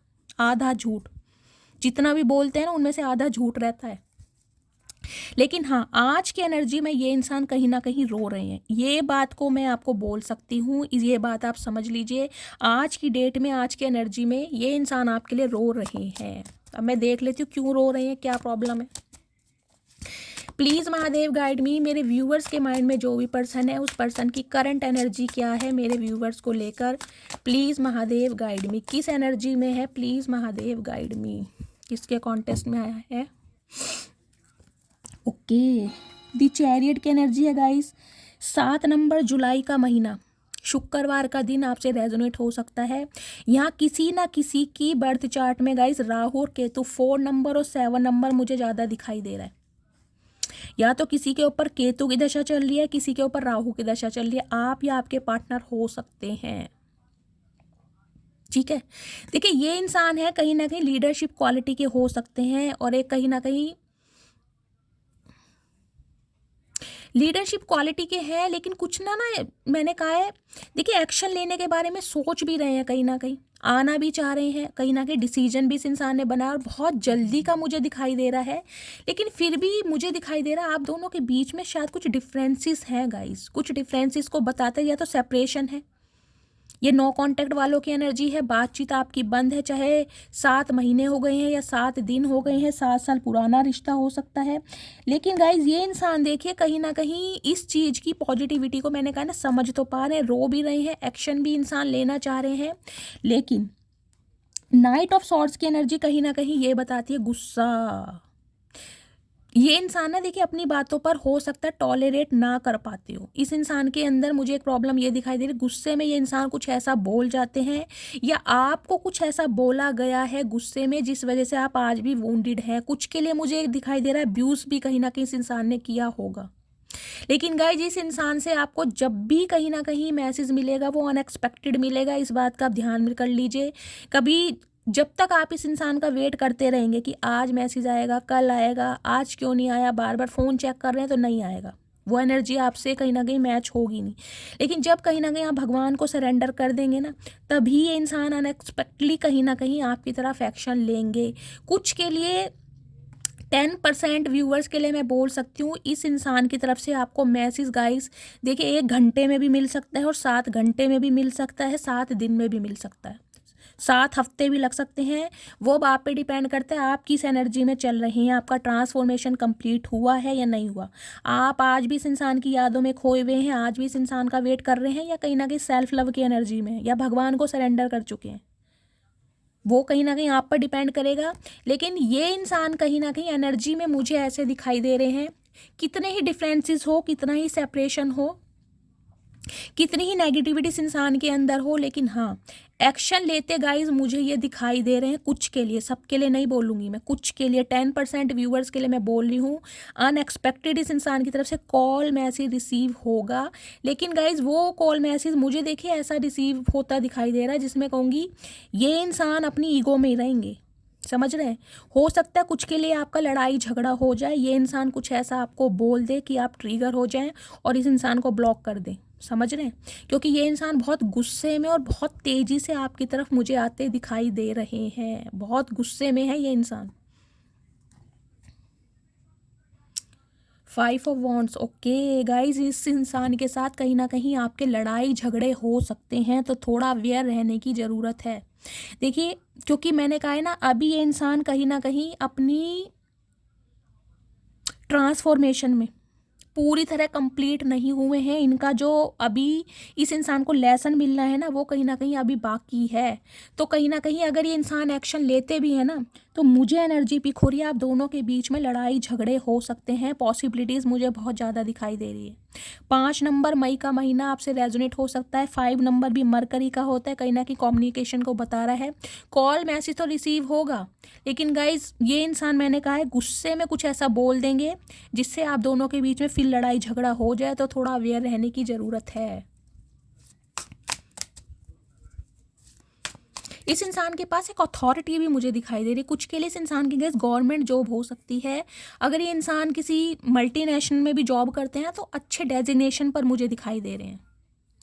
आधा झूठ, जितना भी बोलते हैं ना उनमें से आधा झूठ रहता है। लेकिन हाँ, आज की एनर्जी में ये इंसान कहीं ना कहीं रो रहे हैं, ये बात को मैं आपको बोल सकती हूँ। ये बात आप समझ लीजिए, आज की डेट में, आज की एनर्जी में ये इंसान आपके लिए रो रहे हैं। अब मैं देख लेती हूँ क्यों रो रहे हैं, क्या प्रॉब्लम है। प्लीज़ महादेव गाइड मी। मेरे व्यूवर्स के माइंड में जो भी पर्सन है उस पर्सन की करंट एनर्जी क्या है मेरे व्यूवर्स को लेकर। प्लीज़ महादेव गाइड मी, किस एनर्जी में है, प्लीज़ महादेव गाइड मी, किसके कॉन्टेस्ट में आया है। ओके, दी चैरियट की एनर्जी है गाइस। 7 नंबर जुलाई का महीना, शुक्रवार का दिन आपसे रेजोनेट हो सकता है। यहाँ किसी ना किसी की बर्थ चार्ट में गाइस राहु और केतु 4 नंबर और 7 नंबर मुझे ज़्यादा दिखाई दे रहा है। या तो किसी के ऊपर केतु की दशा चल रही है, किसी के ऊपर राहु की दशा चल रही है। आप या आपके पार्टनर हो सकते हैं, ठीक है। देखिए ये इंसान है कहीं ना कहीं लीडरशिप क्वालिटी के हो सकते हैं, और एक कहीं ना कहीं लीडरशिप क्वालिटी के हैं, लेकिन कुछ ना मैंने कहा है, देखिए एक्शन लेने के बारे में सोच भी रहे हैं, कहीं ना कहीं आना भी चाह रहे हैं, कहीं ना कहीं डिसीजन भी इस इंसान ने बनाया और बहुत जल्दी का मुझे दिखाई दे रहा है। लेकिन फिर भी मुझे दिखाई दे रहा है आप दोनों के बीच में शायद कुछ डिफरेंसेस हैं गाइस। कुछ डिफरेंसेस को बताते या तो सेपरेशन है, ये नो कांटेक्ट वालों की एनर्जी है, बातचीत आपकी बंद है, चाहे 7 महीने हो गए हैं या 7 दिन हो गए हैं, 7 साल पुराना रिश्ता हो सकता है। लेकिन गाइज ये इंसान देखिए कहीं ना कहीं इस चीज़ की पॉजिटिविटी को, मैंने कहा ना, समझ तो पा रहे हैं, रो भी रहे हैं, एक्शन भी इंसान लेना चाह रहे हैं। लेकिन नाइट ऑफ सॉर्ड्स की एनर्जी कहीं ना कहीं ये बताती है गुस्सा। ये इंसान ना देखिए अपनी बातों पर हो सकता है टॉलरेट ना कर पाते हो। इस इंसान के अंदर मुझे एक प्रॉब्लम ये दिखाई दे रही है, गुस्से में ये इंसान कुछ ऐसा बोल जाते हैं या आपको कुछ ऐसा बोला गया है गुस्से में जिस वजह से आप आज भी वुंडेड हैं। कुछ के लिए मुझे दिखाई दे रहा है अब्यूज़ भी कहीं ना कहीं इस इंसान ने किया होगा। लेकिन गाइस इस इंसान से आपको जब भी कहीं ना कहीं मैसेज मिलेगा वो अनएक्सपेक्टेड मिलेगा, इस बात का आप ध्यान में कर लीजिए। कभी जब तक आप इस इंसान का वेट करते रहेंगे कि आज मैसेज आएगा, कल आएगा, आज क्यों नहीं आया, बार बार फ़ोन चेक कर रहे हैं, तो नहीं आएगा, वो एनर्जी आपसे कहीं ना कहीं मैच होगी नहीं। लेकिन जब कहीं ना कहीं आप भगवान को सरेंडर कर देंगे ना, तभी ये इंसान अनएक्सपेक्टली कहीं ना कहीं आपकी तरफ एक्शन लेंगे। कुछ के लिए 10% व्यूअर्स के लिए मैं बोल सकती हूँ इस इंसान की तरफ से आपको मैसेज गाइस देखिए 1 घंटे में भी मिल सकता है और 7 घंटे में भी मिल सकता है, 7 दिन में भी मिल सकता है, 7 हफ्ते भी लग सकते हैं। वो अब आप पे डिपेंड करता है आप किस एनर्जी में चल रहे हैं, आपका ट्रांसफॉर्मेशन कंप्लीट हुआ है या नहीं हुआ। आप आज भी इस इंसान की यादों में खोए हुए हैं, आज भी इस इंसान का वेट कर रहे हैं, या कहीं ना कहीं सेल्फ लव की एनर्जी में, या भगवान को सरेंडर कर चुके हैं, वो कहीं ना कहीं आप पर डिपेंड करेगा। लेकिन ये इंसान कहीं ना कहीं एनर्जी में मुझे ऐसे दिखाई दे रहे हैं, कितने ही डिफरेंसेस हो, कितना ही सेपरेशन हो, कितनी ही नेगेटिविटी इस इंसान के अंदर हो, लेकिन हाँ एक्शन लेते गाइज मुझे ये दिखाई दे रहे हैं, कुछ के लिए, सबके लिए नहीं बोलूँगी मैं, कुछ के लिए 10% व्यूअर्स के लिए मैं बोल रही हूँ। अनएक्सपेक्टेड इस इंसान की तरफ से कॉल मैसेज रिसीव होगा, लेकिन गाइज वो कॉल मैसेज मुझे देखिए ऐसा रिसीव होता दिखाई दे रहा है जिसमें कहूँगी ये इंसान अपनी ईगो में ही रहेंगे। समझ रहे हैं? हो सकता है कुछ के लिए आपका लड़ाई झगड़ा हो जाए, ये इंसान कुछ ऐसा आपको बोल दे कि आप ट्रिगर हो जाएं और इस इंसान को ब्लॉक कर दें। समझ रहे हैं? क्योंकि ये इंसान बहुत गुस्से में और बहुत तेज़ी से आपकी तरफ मुझे आते दिखाई दे रहे हैं, बहुत गुस्से में है ये इंसान। 5 ऑफ वॉन्ड्स। ओके गाइज, इस इंसान के साथ कहीं ना कहीं आपके लड़ाई झगड़े हो सकते हैं, तो थोड़ा अवेयर रहने की ज़रूरत है। देखिए, क्योंकि मैंने कहा है ना, अभी ये इंसान कहीं ना कहीं अपनी ट्रांसफॉर्मेशन में पूरी तरह कंप्लीट नहीं हुए हैं। इनका जो अभी इस इंसान को लेसन मिलना है ना, वो कहीं ना कहीं अभी बाकी है। तो कहीं ना कहीं अगर ये इंसान एक्शन लेते भी है ना, तो मुझे एनर्जी पिक हो रही है आप दोनों के बीच में लड़ाई झगड़े हो सकते हैं। पॉसिबिलिटीज़ मुझे बहुत ज़्यादा दिखाई दे रही है। 5 नंबर मई का महीना आपसे रेजोनेट हो सकता है। 5 नंबर भी मरकरी का होता है, कहीं ना कहीं कम्युनिकेशन को बता रहा है। कॉल मैसेज तो रिसीव होगा, लेकिन गाइज ये इंसान मैंने कहा है गुस्से में कुछ ऐसा बोल देंगे जिससे आप दोनों के बीच में फिर लड़ाई झगड़ा हो जाए, तो थोड़ा अवेयर रहने की ज़रूरत है। इस इंसान के पास एक अथॉरिटी भी मुझे दिखाई दे रही है। कुछ के लिए इस इंसान की गैस गवर्नमेंट जॉब हो सकती है। अगर ये इंसान किसी मल्टीनेशनल में भी जॉब करते हैं तो अच्छे डेजिग्नेशन पर मुझे दिखाई दे रहे हैं।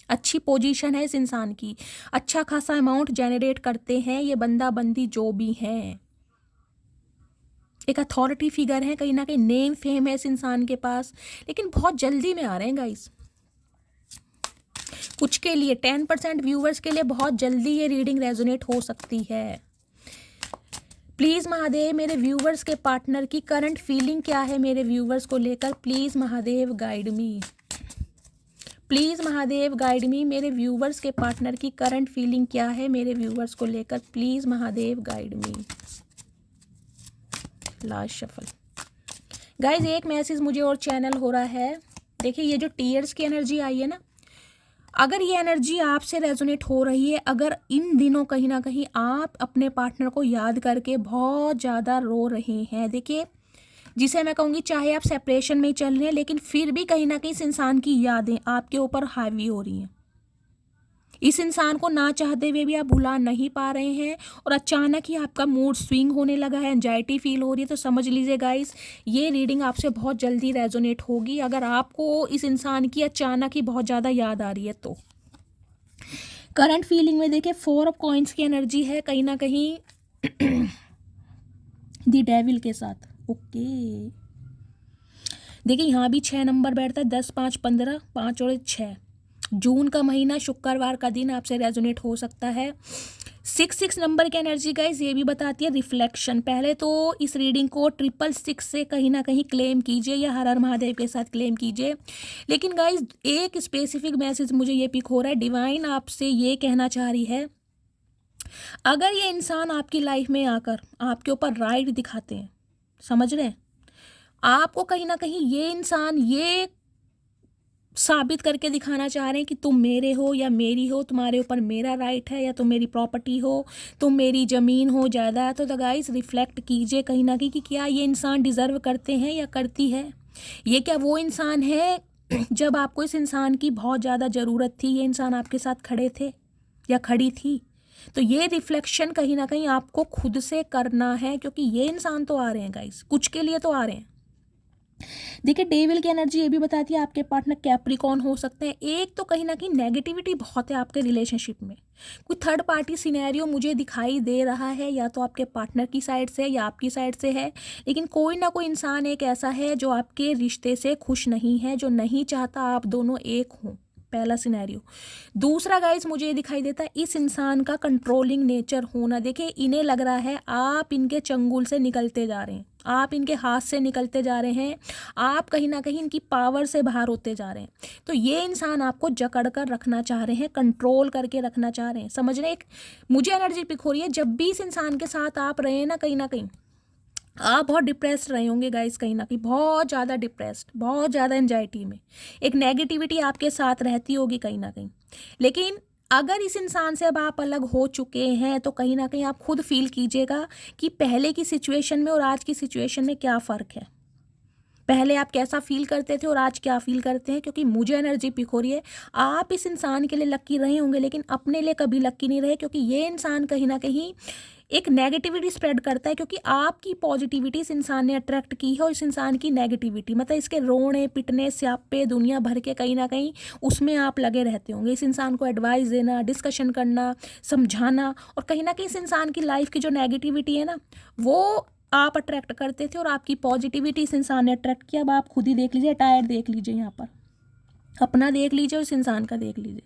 अच्छी पोजीशन है इस इंसान की, अच्छा खासा अमाउंट जनरेट करते हैं ये बंदा बंदी जो भी हैं। एक अथॉरिटी फिगर है, कहीं ना कहीं नेम फेम है इस इंसान के पास, लेकिन बहुत जल्दी में आ रहे हैं गाइस। कुछ के लिए 10% व्यूवर्स के लिए बहुत जल्दी ये रीडिंग रेजोनेट हो सकती है। प्लीज़ महादेव, मेरे व्यूवर्स के पार्टनर की करंट फीलिंग क्या है मेरे व्यूवर्स को लेकर? Please Mahadev guide me, please Mahadev guide मी। मेरे व्यूवर्स के पार्टनर की करंट फीलिंग क्या है मेरे व्यूवर्स को लेकर? Please Mahadev guide me. Last shuffle guys, एक मैसेज मुझे और चैनल हो रहा है। देखिए, ये जो टीयर्स की एनर्जी आई है ना, अगर ये एनर्जी आपसे रेजोनेट हो रही है, अगर इन दिनों कहीं ना कहीं आप अपने पार्टनर को याद करके बहुत ज़्यादा रो रहे हैं, देखिए जिसे मैं कहूँगी चाहे आप सेपरेशन में ही चल रहे हैं, लेकिन फिर भी कहीं ना कहीं इस इंसान की यादें आपके ऊपर हावी हो रही हैं। इस इंसान को ना चाहते हुए भी आप भुला नहीं पा रहे हैं, और अचानक ही आपका मूड स्विंग होने लगा है, एंजाइटी फील हो रही है। तो समझ लीजिए गाइस, ये रीडिंग आपसे बहुत जल्दी रेजोनेट होगी अगर आपको इस इंसान की अचानक ही बहुत ज़्यादा याद आ रही है तो। करंट फीलिंग में देखिए 4 ऑफ कॉइंस की एनर्जी है कहीं ना कहीं दी डेविल के साथ। ओके, देखिए यहाँ भी 6 नंबर बैठता है, 10 5 15, 5 और 6। जून का महीना, शुक्रवार का दिन आपसे रेजोनेट हो सकता है। 6 नंबर की एनर्जी गाइस ये भी बताती है रिफ्लेक्शन। पहले तो इस रीडिंग को 666 से कहीं ना कहीं क्लेम कीजिए या हर हर महादेव के साथ क्लेम कीजिए। लेकिन गाइस एक स्पेसिफिक मैसेज मुझे ये पिक हो रहा है, डिवाइन आपसे ये कहना चाह रही है, अगर ये इंसान आपकी लाइफ में आकर आपके ऊपर राइट दिखाते हैं, समझ रहे हैं, आपको कहीं ना कहीं ये इंसान ये साबित करके दिखाना चाह रहे हैं कि तुम मेरे हो या मेरी हो, तुम्हारे ऊपर मेरा राइट है, या तुम मेरी प्रॉपर्टी हो, तुम मेरी ज़मीन हो, जायदाद। तो गाइस रिफ्लेक्ट कीजिए कहीं ना कहीं कि क्या ये इंसान डिज़र्व करते हैं या करती है। ये क्या वो इंसान है जब आपको इस इंसान की बहुत ज़्यादा ज़रूरत थी, ये इंसान आपके साथ खड़े थे या खड़ी थी? तो ये रिफ्लेक्शन कहीं ना कहीं आपको खुद से करना है, क्योंकि ये इंसान तो आ रहे हैं गाइस, कुछ के लिए तो आ रहे हैं। देखिए, डेविल की एनर्जी ये भी बताती है आपके पार्टनर कैप्रिकॉर्न हो सकते हैं। एक तो कहीं ना कहीं नेगेटिविटी बहुत है आपके रिलेशनशिप में, कोई थर्ड पार्टी सिनेरियो मुझे दिखाई दे रहा है, या तो आपके पार्टनर की साइड से या आपकी साइड से है, लेकिन कोई ना कोई इंसान एक ऐसा है जो आपके रिश्ते से खुश नहीं है, जो नहीं चाहता आप दोनों एक हों। पहला सिनेरियो। दूसरा गाइस मुझे ये दिखाई देता है इस इंसान का कंट्रोलिंग नेचर होना। देखिए, इन्हें लग रहा है आप इनके चंगुल से निकलते जा रहे हैं, आप इनके हाथ से निकलते जा रहे हैं, आप कहीं ना कहीं इनकी पावर से बाहर होते जा रहे हैं। तो ये इंसान आपको जकड़ कर रखना चाह रहे हैं, कंट्रोल करके रखना चाह रहे हैं। समझ रहे हैं? एक मुझे एनर्जी पिक हो रही है, जब भी इस इंसान के साथ आप रहे हैं ना, कहीं आप बहुत डिप्रेस्ड रहे होंगे गाइस, कहीं ना कहीं बहुत ज़्यादा डिप्रेस्ड, बहुत ज़्यादा एंजाइटी में, एक नेगेटिविटी आपके साथ रहती होगी कहीं ना कहीं। लेकिन अगर इस इंसान से अब आप अलग हो चुके हैं तो कहीं ना कहीं आप खुद फील कीजिएगा कि पहले की सिचुएशन में और आज की सिचुएशन में क्या फ़र्क है। पहले आप कैसा फील करते थे और आज क्या फील करते हैं, क्योंकि मुझे एनर्जी पिक हो रही है आप इस इंसान के लिए लक्की रहे होंगे लेकिन अपने लिए कभी लक्की नहीं रहे, क्योंकि ये इंसान कहीं ना कहीं एक नेगेटिविटी स्प्रेड करता है, क्योंकि आपकी पॉजिटिविटी इस इंसान ने अट्रैक्ट की है और इस इंसान की नेगेटिविटी, मतलब इसके रोने पिटने स्यापे दुनिया भर के कहीं ना कहीं उसमें आप लगे रहते होंगे। इस इंसान को एडवाइस देना, डिस्कशन करना, समझाना, और कहीं ना कहीं इस इंसान की लाइफ की जो नेगेटिविटी है ना वो आप अट्रैक्ट करते थे और आपकी पॉजिटिविटी इस इंसान ने अट्रैक्ट किया। अब आप खुद ही देख लीजिए, टायर देख लीजिए, यहाँ पर अपना देख लीजिए और इस इंसान का देख लीजिए,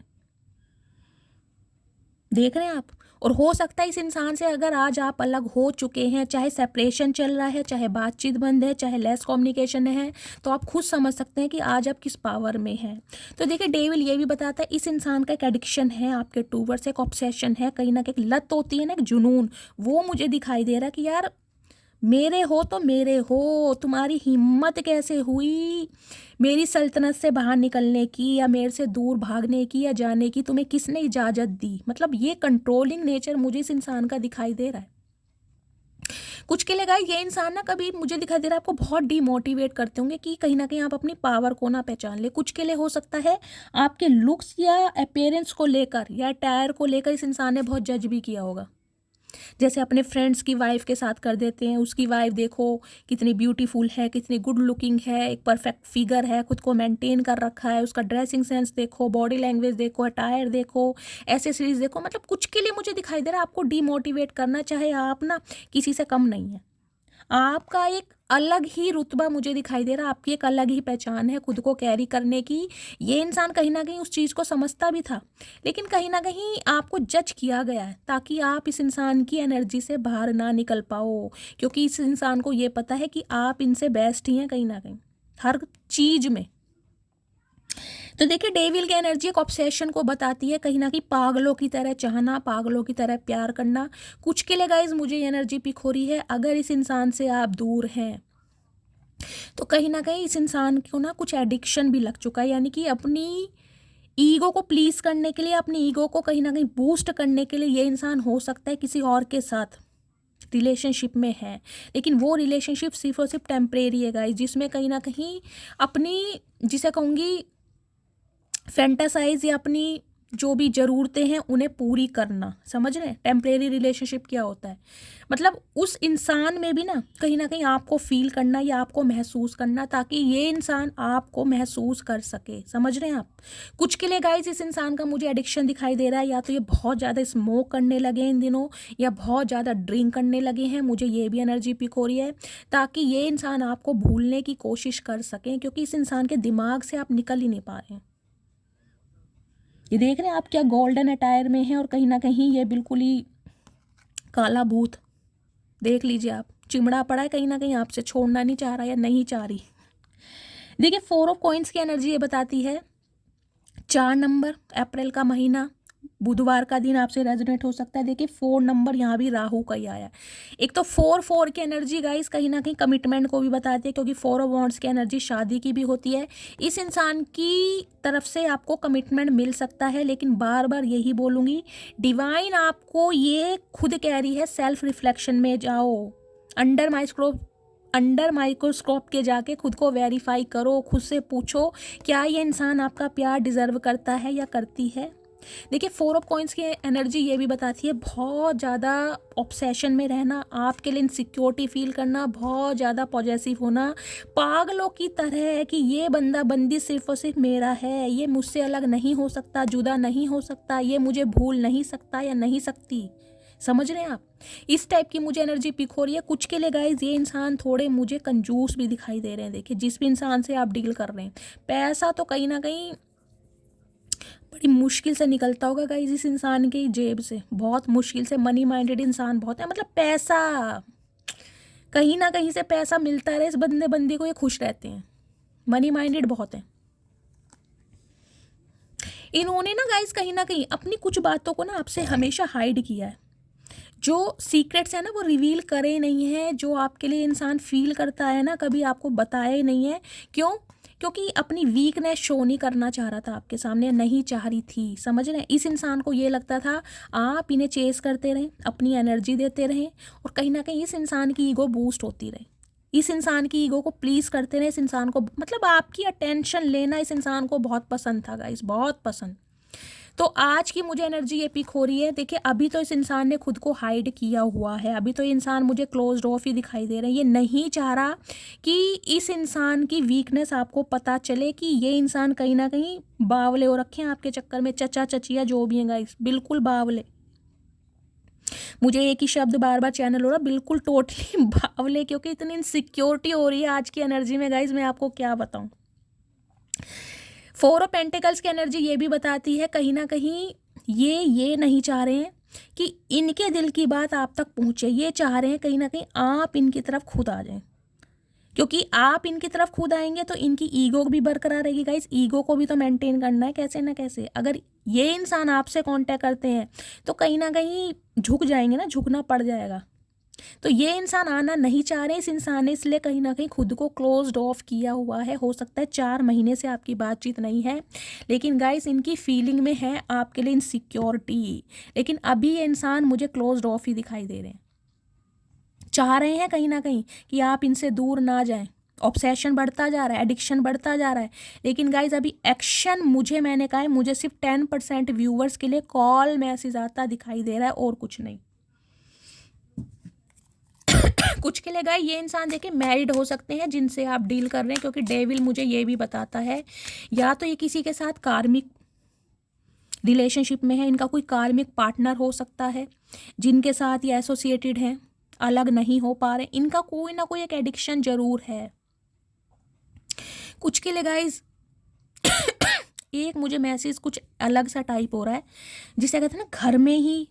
देख रहे हैं आप। और हो सकता है इस इंसान से अगर आज आप अलग हो चुके हैं, चाहे सेपरेशन चल रहा है, चाहे बातचीत बंद है, चाहे लेस कम्युनिकेशन है, तो आप खुद समझ सकते हैं कि आज आप किस पावर में हैं। तो देखिए डेविल ये भी बताता है इस इंसान का एक एडिक्शन है आपके टूवर्ड्स, एक ऑब्सेशन है, कहीं ना कहीं लत होती है ना, एक जुनून, वो मुझे दिखाई दे रहा है कि यार मेरे हो तो मेरे हो, तुम्हारी हिम्मत कैसे हुई मेरी सल्तनत से बाहर निकलने की या मेरे से दूर भागने की या जाने की, तुम्हें किसने इजाज़त दी। मतलब ये कंट्रोलिंग नेचर मुझे इस इंसान का दिखाई दे रहा है। कुछ के लिए गाइस ये इंसान ना कभी मुझे दिखाई दे रहा है आपको बहुत डीमोटिवेट करते होंगे कि कहीं ना कहीं आप अपनी पावर को ना पहचान ले। कुछ के लिए हो सकता है आपके लुक्स या अपीयरेंस को लेकर या टायर को लेकर इस इंसान ने बहुत जज भी किया होगा, जैसे अपने फ्रेंड्स की वाइफ के साथ कर देते हैं, उसकी वाइफ देखो कितनी ब्यूटीफुल है, कितनी गुड लुकिंग है, एक परफेक्ट फिगर है, खुद को मेंटेन कर रखा है, उसका ड्रेसिंग सेंस देखो, बॉडी लैंग्वेज देखो, अटायर देखो, एसेसरीज देखो। मतलब कुछ के लिए मुझे दिखाई दे रहा है आपको डीमोटिवेट करना, चाहे आप ना किसी से कम नहीं है, आपका एक अलग ही रुतबा मुझे दिखाई दे रहा है, आपकी एक अलग ही पहचान है खुद को कैरी करने की। ये इंसान कहीं ना कहीं उस चीज़ को समझता भी था, लेकिन कहीं ना कहीं आपको जज किया गया है ताकि आप इस इंसान की एनर्जी से बाहर ना निकल पाओ, क्योंकि इस इंसान को ये पता है कि आप इनसे बेस्ट ही हैं कहीं ना कहीं हर चीज़ में। तो देखिए डेविल की एनर्जी एक ऑब्सेशन को बताती है, कहीं ना कहीं पागलों की तरह चाहना, पागलों की तरह प्यार करना। कुछ के लिए गाइज मुझे ये एनर्जी पिक हो रही है अगर इस इंसान से आप दूर हैं तो कहीं ना कहीं इस इंसान को ना कुछ एडिक्शन भी लग चुका है, यानी कि अपनी ईगो को प्लीज करने के लिए, अपनी ईगो को कहीं ना कहीं बूस्ट करने के लिए ये इंसान हो सकता है किसी और के साथ रिलेशनशिप में है, लेकिन वो रिलेशनशिप सिर्फ और सिर्फ टेम्परेरी है गाइज, जिसमें कहीं ना कहीं अपनी जिसे कहूँगी फैंटासाइज या अपनी जो भी ज़रूरतें हैं उन्हें पूरी करना। समझ रहे हैं टेम्परेरी रिलेशनशिप क्या होता है, मतलब उस इंसान में भी ना कहीं आपको फील करना या आपको महसूस करना ताकि ये इंसान आपको महसूस कर सके। समझ रहे हैं आप। कुछ के लिए गाइस इस इंसान का मुझे एडिक्शन दिखाई दे रहा है, या तो ये बहुत ज़्यादा स्मोक करने लगे हैं इन दिनों या बहुत ज़्यादा ड्रिंक करने लगे हैं, मुझे ये भी एनर्जी पिक हो रही है, ताकि ये इंसान आपको भूलने की कोशिश कर सकें, क्योंकि इस इंसान के दिमाग से आप निकल ही नहीं पा रहे हैं। ये देख रहे हैं आप क्या गोल्डन अटायर में है और कहीं ना कहीं ये बिल्कुल ही काला भूत, देख लीजिए आप, चिमड़ा पड़ा है, कहीं ना कहीं आपसे छोड़ना नहीं चाह रहा या नहीं चाह रही। देखिए 4 ऑफ कॉइंस की एनर्जी ये बताती है 4 नंबर, अप्रैल का महीना, बुधवार का दिन आपसे रेजोनेट हो सकता है। देखिए 4 नंबर यहाँ भी राहु का ही आया। एक तो 4 की एनर्जी गाइस कहीं ना कहीं कमिटमेंट को भी बताती है, क्योंकि 4 ऑफ वॉन्ड्स की एनर्जी शादी की भी होती है। इस इंसान की तरफ से आपको कमिटमेंट मिल सकता है, लेकिन बार बार यही बोलूँगी डिवाइन आपको ये खुद कह रही है सेल्फ रिफ्लेक्शन में जाओ, अंडर माइक्रोस्कोप के जाके खुद को वेरीफाई करो, खुद से पूछो क्या ये इंसान आपका प्यार डिजर्व करता है या करती है। देखिए 4 ऑफ कॉइंस की एनर्जी ये भी बताती है बहुत ज़्यादा ऑब्सेशन में रहना, आपके लिए इनसिक्योरिटी फील करना, बहुत ज़्यादा पॉजेसिव होना, पागलों की तरह है कि ये बंदा बंदी सिर्फ और सिर्फ मेरा है, ये मुझसे अलग नहीं हो सकता, जुदा नहीं हो सकता, ये मुझे भूल नहीं सकता या नहीं सकती। समझ रहे हैं आप। इस टाइप की मुझे एनर्जी पिक हो रही है। कुछ के लिए गाइज ये इंसान थोड़े मुझे कंजूस भी दिखाई दे रहे हैं। देखिए जिस भी इंसान से आप डील कर रहे हैं, पैसा तो कहीं ना कहीं बड़ी मुश्किल से निकलता होगा गाइज इस इंसान की जेब से, बहुत मुश्किल से। मनी माइंडेड इंसान बहुत है, मतलब पैसा कहीं ना कहीं से पैसा मिलता रहे इस बंदी को, ये खुश रहते हैं, मनी माइंडेड बहुत है। इन्होंने ना गाइज कहीं ना कहीं अपनी कुछ बातों को ना आपसे हमेशा हाइड किया है। जो सीक्रेट्स है ना वो रिवील करे नहीं है, जो आपके लिए इंसान फील करता है ना कभी आपको बताया ही नहीं है। क्यों? क्योंकि अपनी वीकनेस शो नहीं करना चाह रहा था आपके सामने, नहीं चाह रही थी, समझ रहे हैं। इस इंसान को ये लगता था आप इन्हें चेस करते रहें, अपनी एनर्जी देते रहें, और कहीं ना कहीं इस इंसान की ईगो बूस्ट होती रहे, इस इंसान की ईगो को प्लीज़ करते रहे। इस इंसान को मतलब आपकी अटेंशन लेना इस इंसान को बहुत पसंद था गाइस, बहुत पसंद। तो आज की मुझे एनर्जी ये पिक हो रही है। देखिए अभी तो इस इंसान ने खुद को हाइड किया हुआ है, अभी तो ये इंसान मुझे क्लोज्ड ऑफ ही दिखाई दे रहा है। ये नहीं चाह रहा कि इस इंसान की वीकनेस आपको पता चले कि ये इंसान कहीं ना कहीं बावले हो रखे हैं आपके चक्कर में, चचा चचिया जो भी हैं गाइस, बिल्कुल बावले। मुझे एक ही शब्द बार बार चैनल हो रहा, बिल्कुल टोटली बावले, क्योंकि इतनी इनसिक्योरिटी हो रही है आज की एनर्जी में गाइस, मैं आपको क्या बताऊं। 4 ऑफ पेंटिकल्स की एनर्जी ये भी बताती है कहीं ना कहीं ये नहीं चाह रहे हैं कि इनके दिल की बात आप तक पहुंचे, ये चाह रहे हैं कहीं ना कहीं आप इनकी तरफ खुद आ जाएं, क्योंकि आप इनकी तरफ खुद आएंगे तो इनकी ईगो भी बरकरार रहेगी गाइस। ईगो को भी तो मेंटेन करना है कैसे ना कैसे। अगर ये इंसान आपसे कांटेक्ट करते हैं तो कहीं ना कहीं झुक जाएंगे ना, झुकना पड़ जाएगा। तो ये इंसान आना नहीं चाह रहे, इस इंसान ने इसलिए कहीं ना कहीं खुद को क्लोज्ड ऑफ किया हुआ है। हो सकता है 4 महीने से आपकी बातचीत नहीं है, लेकिन गाइस इनकी फीलिंग में है आपके लिए इनसिक्योरिटी, लेकिन अभी ये इंसान मुझे क्लोज्ड ऑफ ही दिखाई दे रहे हैं। चाह रहे हैं कहीं ना कहीं कि आप इनसे दूर ना जाएं, ऑब्सेशन बढ़ता जा रहा है, एडिक्शन बढ़ता जा रहा है, लेकिन गाइज अभी एक्शन मैंने कहा है, मुझे सिर्फ 10% व्यूवर्स के लिए कॉल मैसेज आता दिखाई दे रहा है और कुछ नहीं। कुछ के लिए गाइस ये इंसान देखिए मैरिड हो सकते हैं जिनसे आप डील कर रहे हैं, क्योंकि डेविल मुझे ये भी बताता है या तो ये किसी के साथ कार्मिक रिलेशनशिप में है, इनका कोई कार्मिक पार्टनर हो सकता है जिनके साथ ये एसोसिएटेड हैं, अलग नहीं हो पा रहे, इनका कोई ना कोई एक एडिक्शन जरूर है। कुछ के लिए गाइस एक मुझे मैसेज कुछ अलग सा टाइप हो रहा है, जिसे कहते हैं ना घर में ही,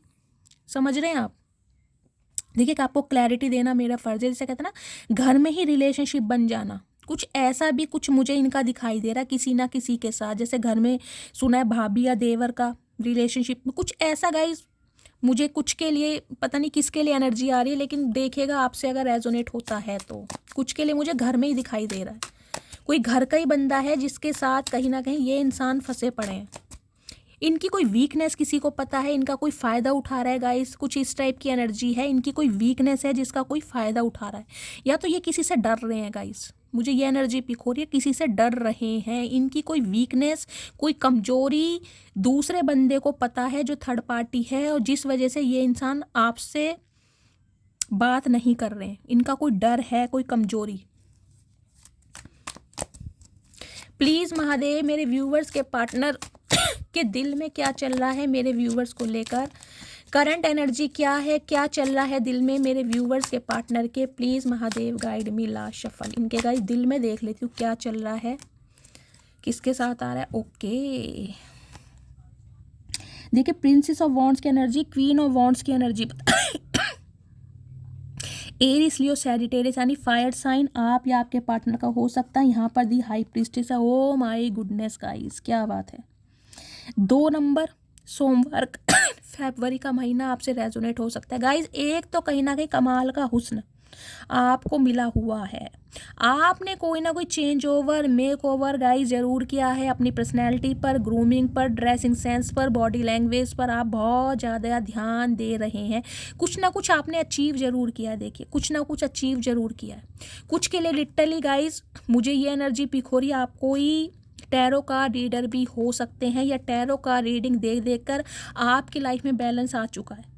समझ रहे हैं आप। देखिए कि आपको क्लैरिटी देना मेरा फर्ज है, जिसे कहते हैं ना घर में ही रिलेशनशिप बन जाना, कुछ ऐसा भी कुछ मुझे इनका दिखाई दे रहा है किसी ना किसी के साथ। जैसे घर में सुना है भाभी या देवर का रिलेशनशिप में कुछ ऐसा गाइस, मुझे कुछ के लिए पता नहीं किसके लिए एनर्जी आ रही है, लेकिन देखिएगा आपसे अगर रेजोनेट होता है तो कुछ के लिए मुझे घर में ही दिखाई दे रहा है। कोई घर का ही बंदा है जिसके साथ कहीं ना कहीं ये इंसान फंसे पड़े हैं। इनकी कोई वीकनेस किसी को पता है, इनका कोई फ़ायदा उठा रहा है गाइस, कुछ इस टाइप की एनर्जी है। इनकी कोई वीकनेस है जिसका कोई फ़ायदा उठा रहा है, या तो ये किसी से डर रहे हैं गाइस, मुझे ये एनर्जी पिक हो रही है, किसी से डर रहे हैं। इनकी कोई वीकनेस, कोई कमजोरी दूसरे बंदे को पता है जो थर्ड पार्टी है, और जिस वजह से ये इंसान आपसे बात नहीं कर रहे हैं। इनका कोई डर है, कोई कमजोरी। प्लीज़ महादेव मेरे व्यूवर्स के पार्टनर के दिल में क्या चल रहा है, मेरे व्यूवर्स को लेकर करंट एनर्जी क्या है, क्या चल रहा है दिल में मेरे व्यूवर्स के पार्टनर के। Please Mahadev guide me last shuffle. इनके गाइस दिल में देख लेती हूँ क्या चल रहा है, किसके साथ आ रहा है। ओके देखिए प्रिंसेस ऑफ वॉन्ड्स की एनर्जी, क्वीन ऑफ वॉन्ड्स की एनर्जी एरिस लियो सैजिटेरियस यानी फायर साइन आप या आपके पार्टनर का हो सकता है। यहाँ पर दी हाई प्रीस्टेस है। ओ माय गुडनेस गाइस क्या बात है। 2 नंबर सोमवार फरवरी का महीना आपसे रेजोनेट हो सकता है गाइस। एक तो कहीं ना कहीं कमाल का हुस्न आपको मिला हुआ है, आपने कोई ना कोई change over make over guys जरूर किया है अपनी पर्सनैलिटी पर, ग्रूमिंग पर, ड्रेसिंग सेंस पर, बॉडी लैंग्वेज पर आप बहुत ज़्यादा ध्यान दे रहे हैं। कुछ ना कुछ आपने अचीव जरूर किया है, देखिए कुछ ना कुछ अचीव जरूर किया है। कुछ के लिए लिटरली गाइस मुझे ये एनर्जी पिक हो रही है, आप कोई टैरो का रीडर भी हो सकते हैं, या टैरो का रीडिंग देख देख कर आपकी लाइफ में बैलेंस आ चुका है।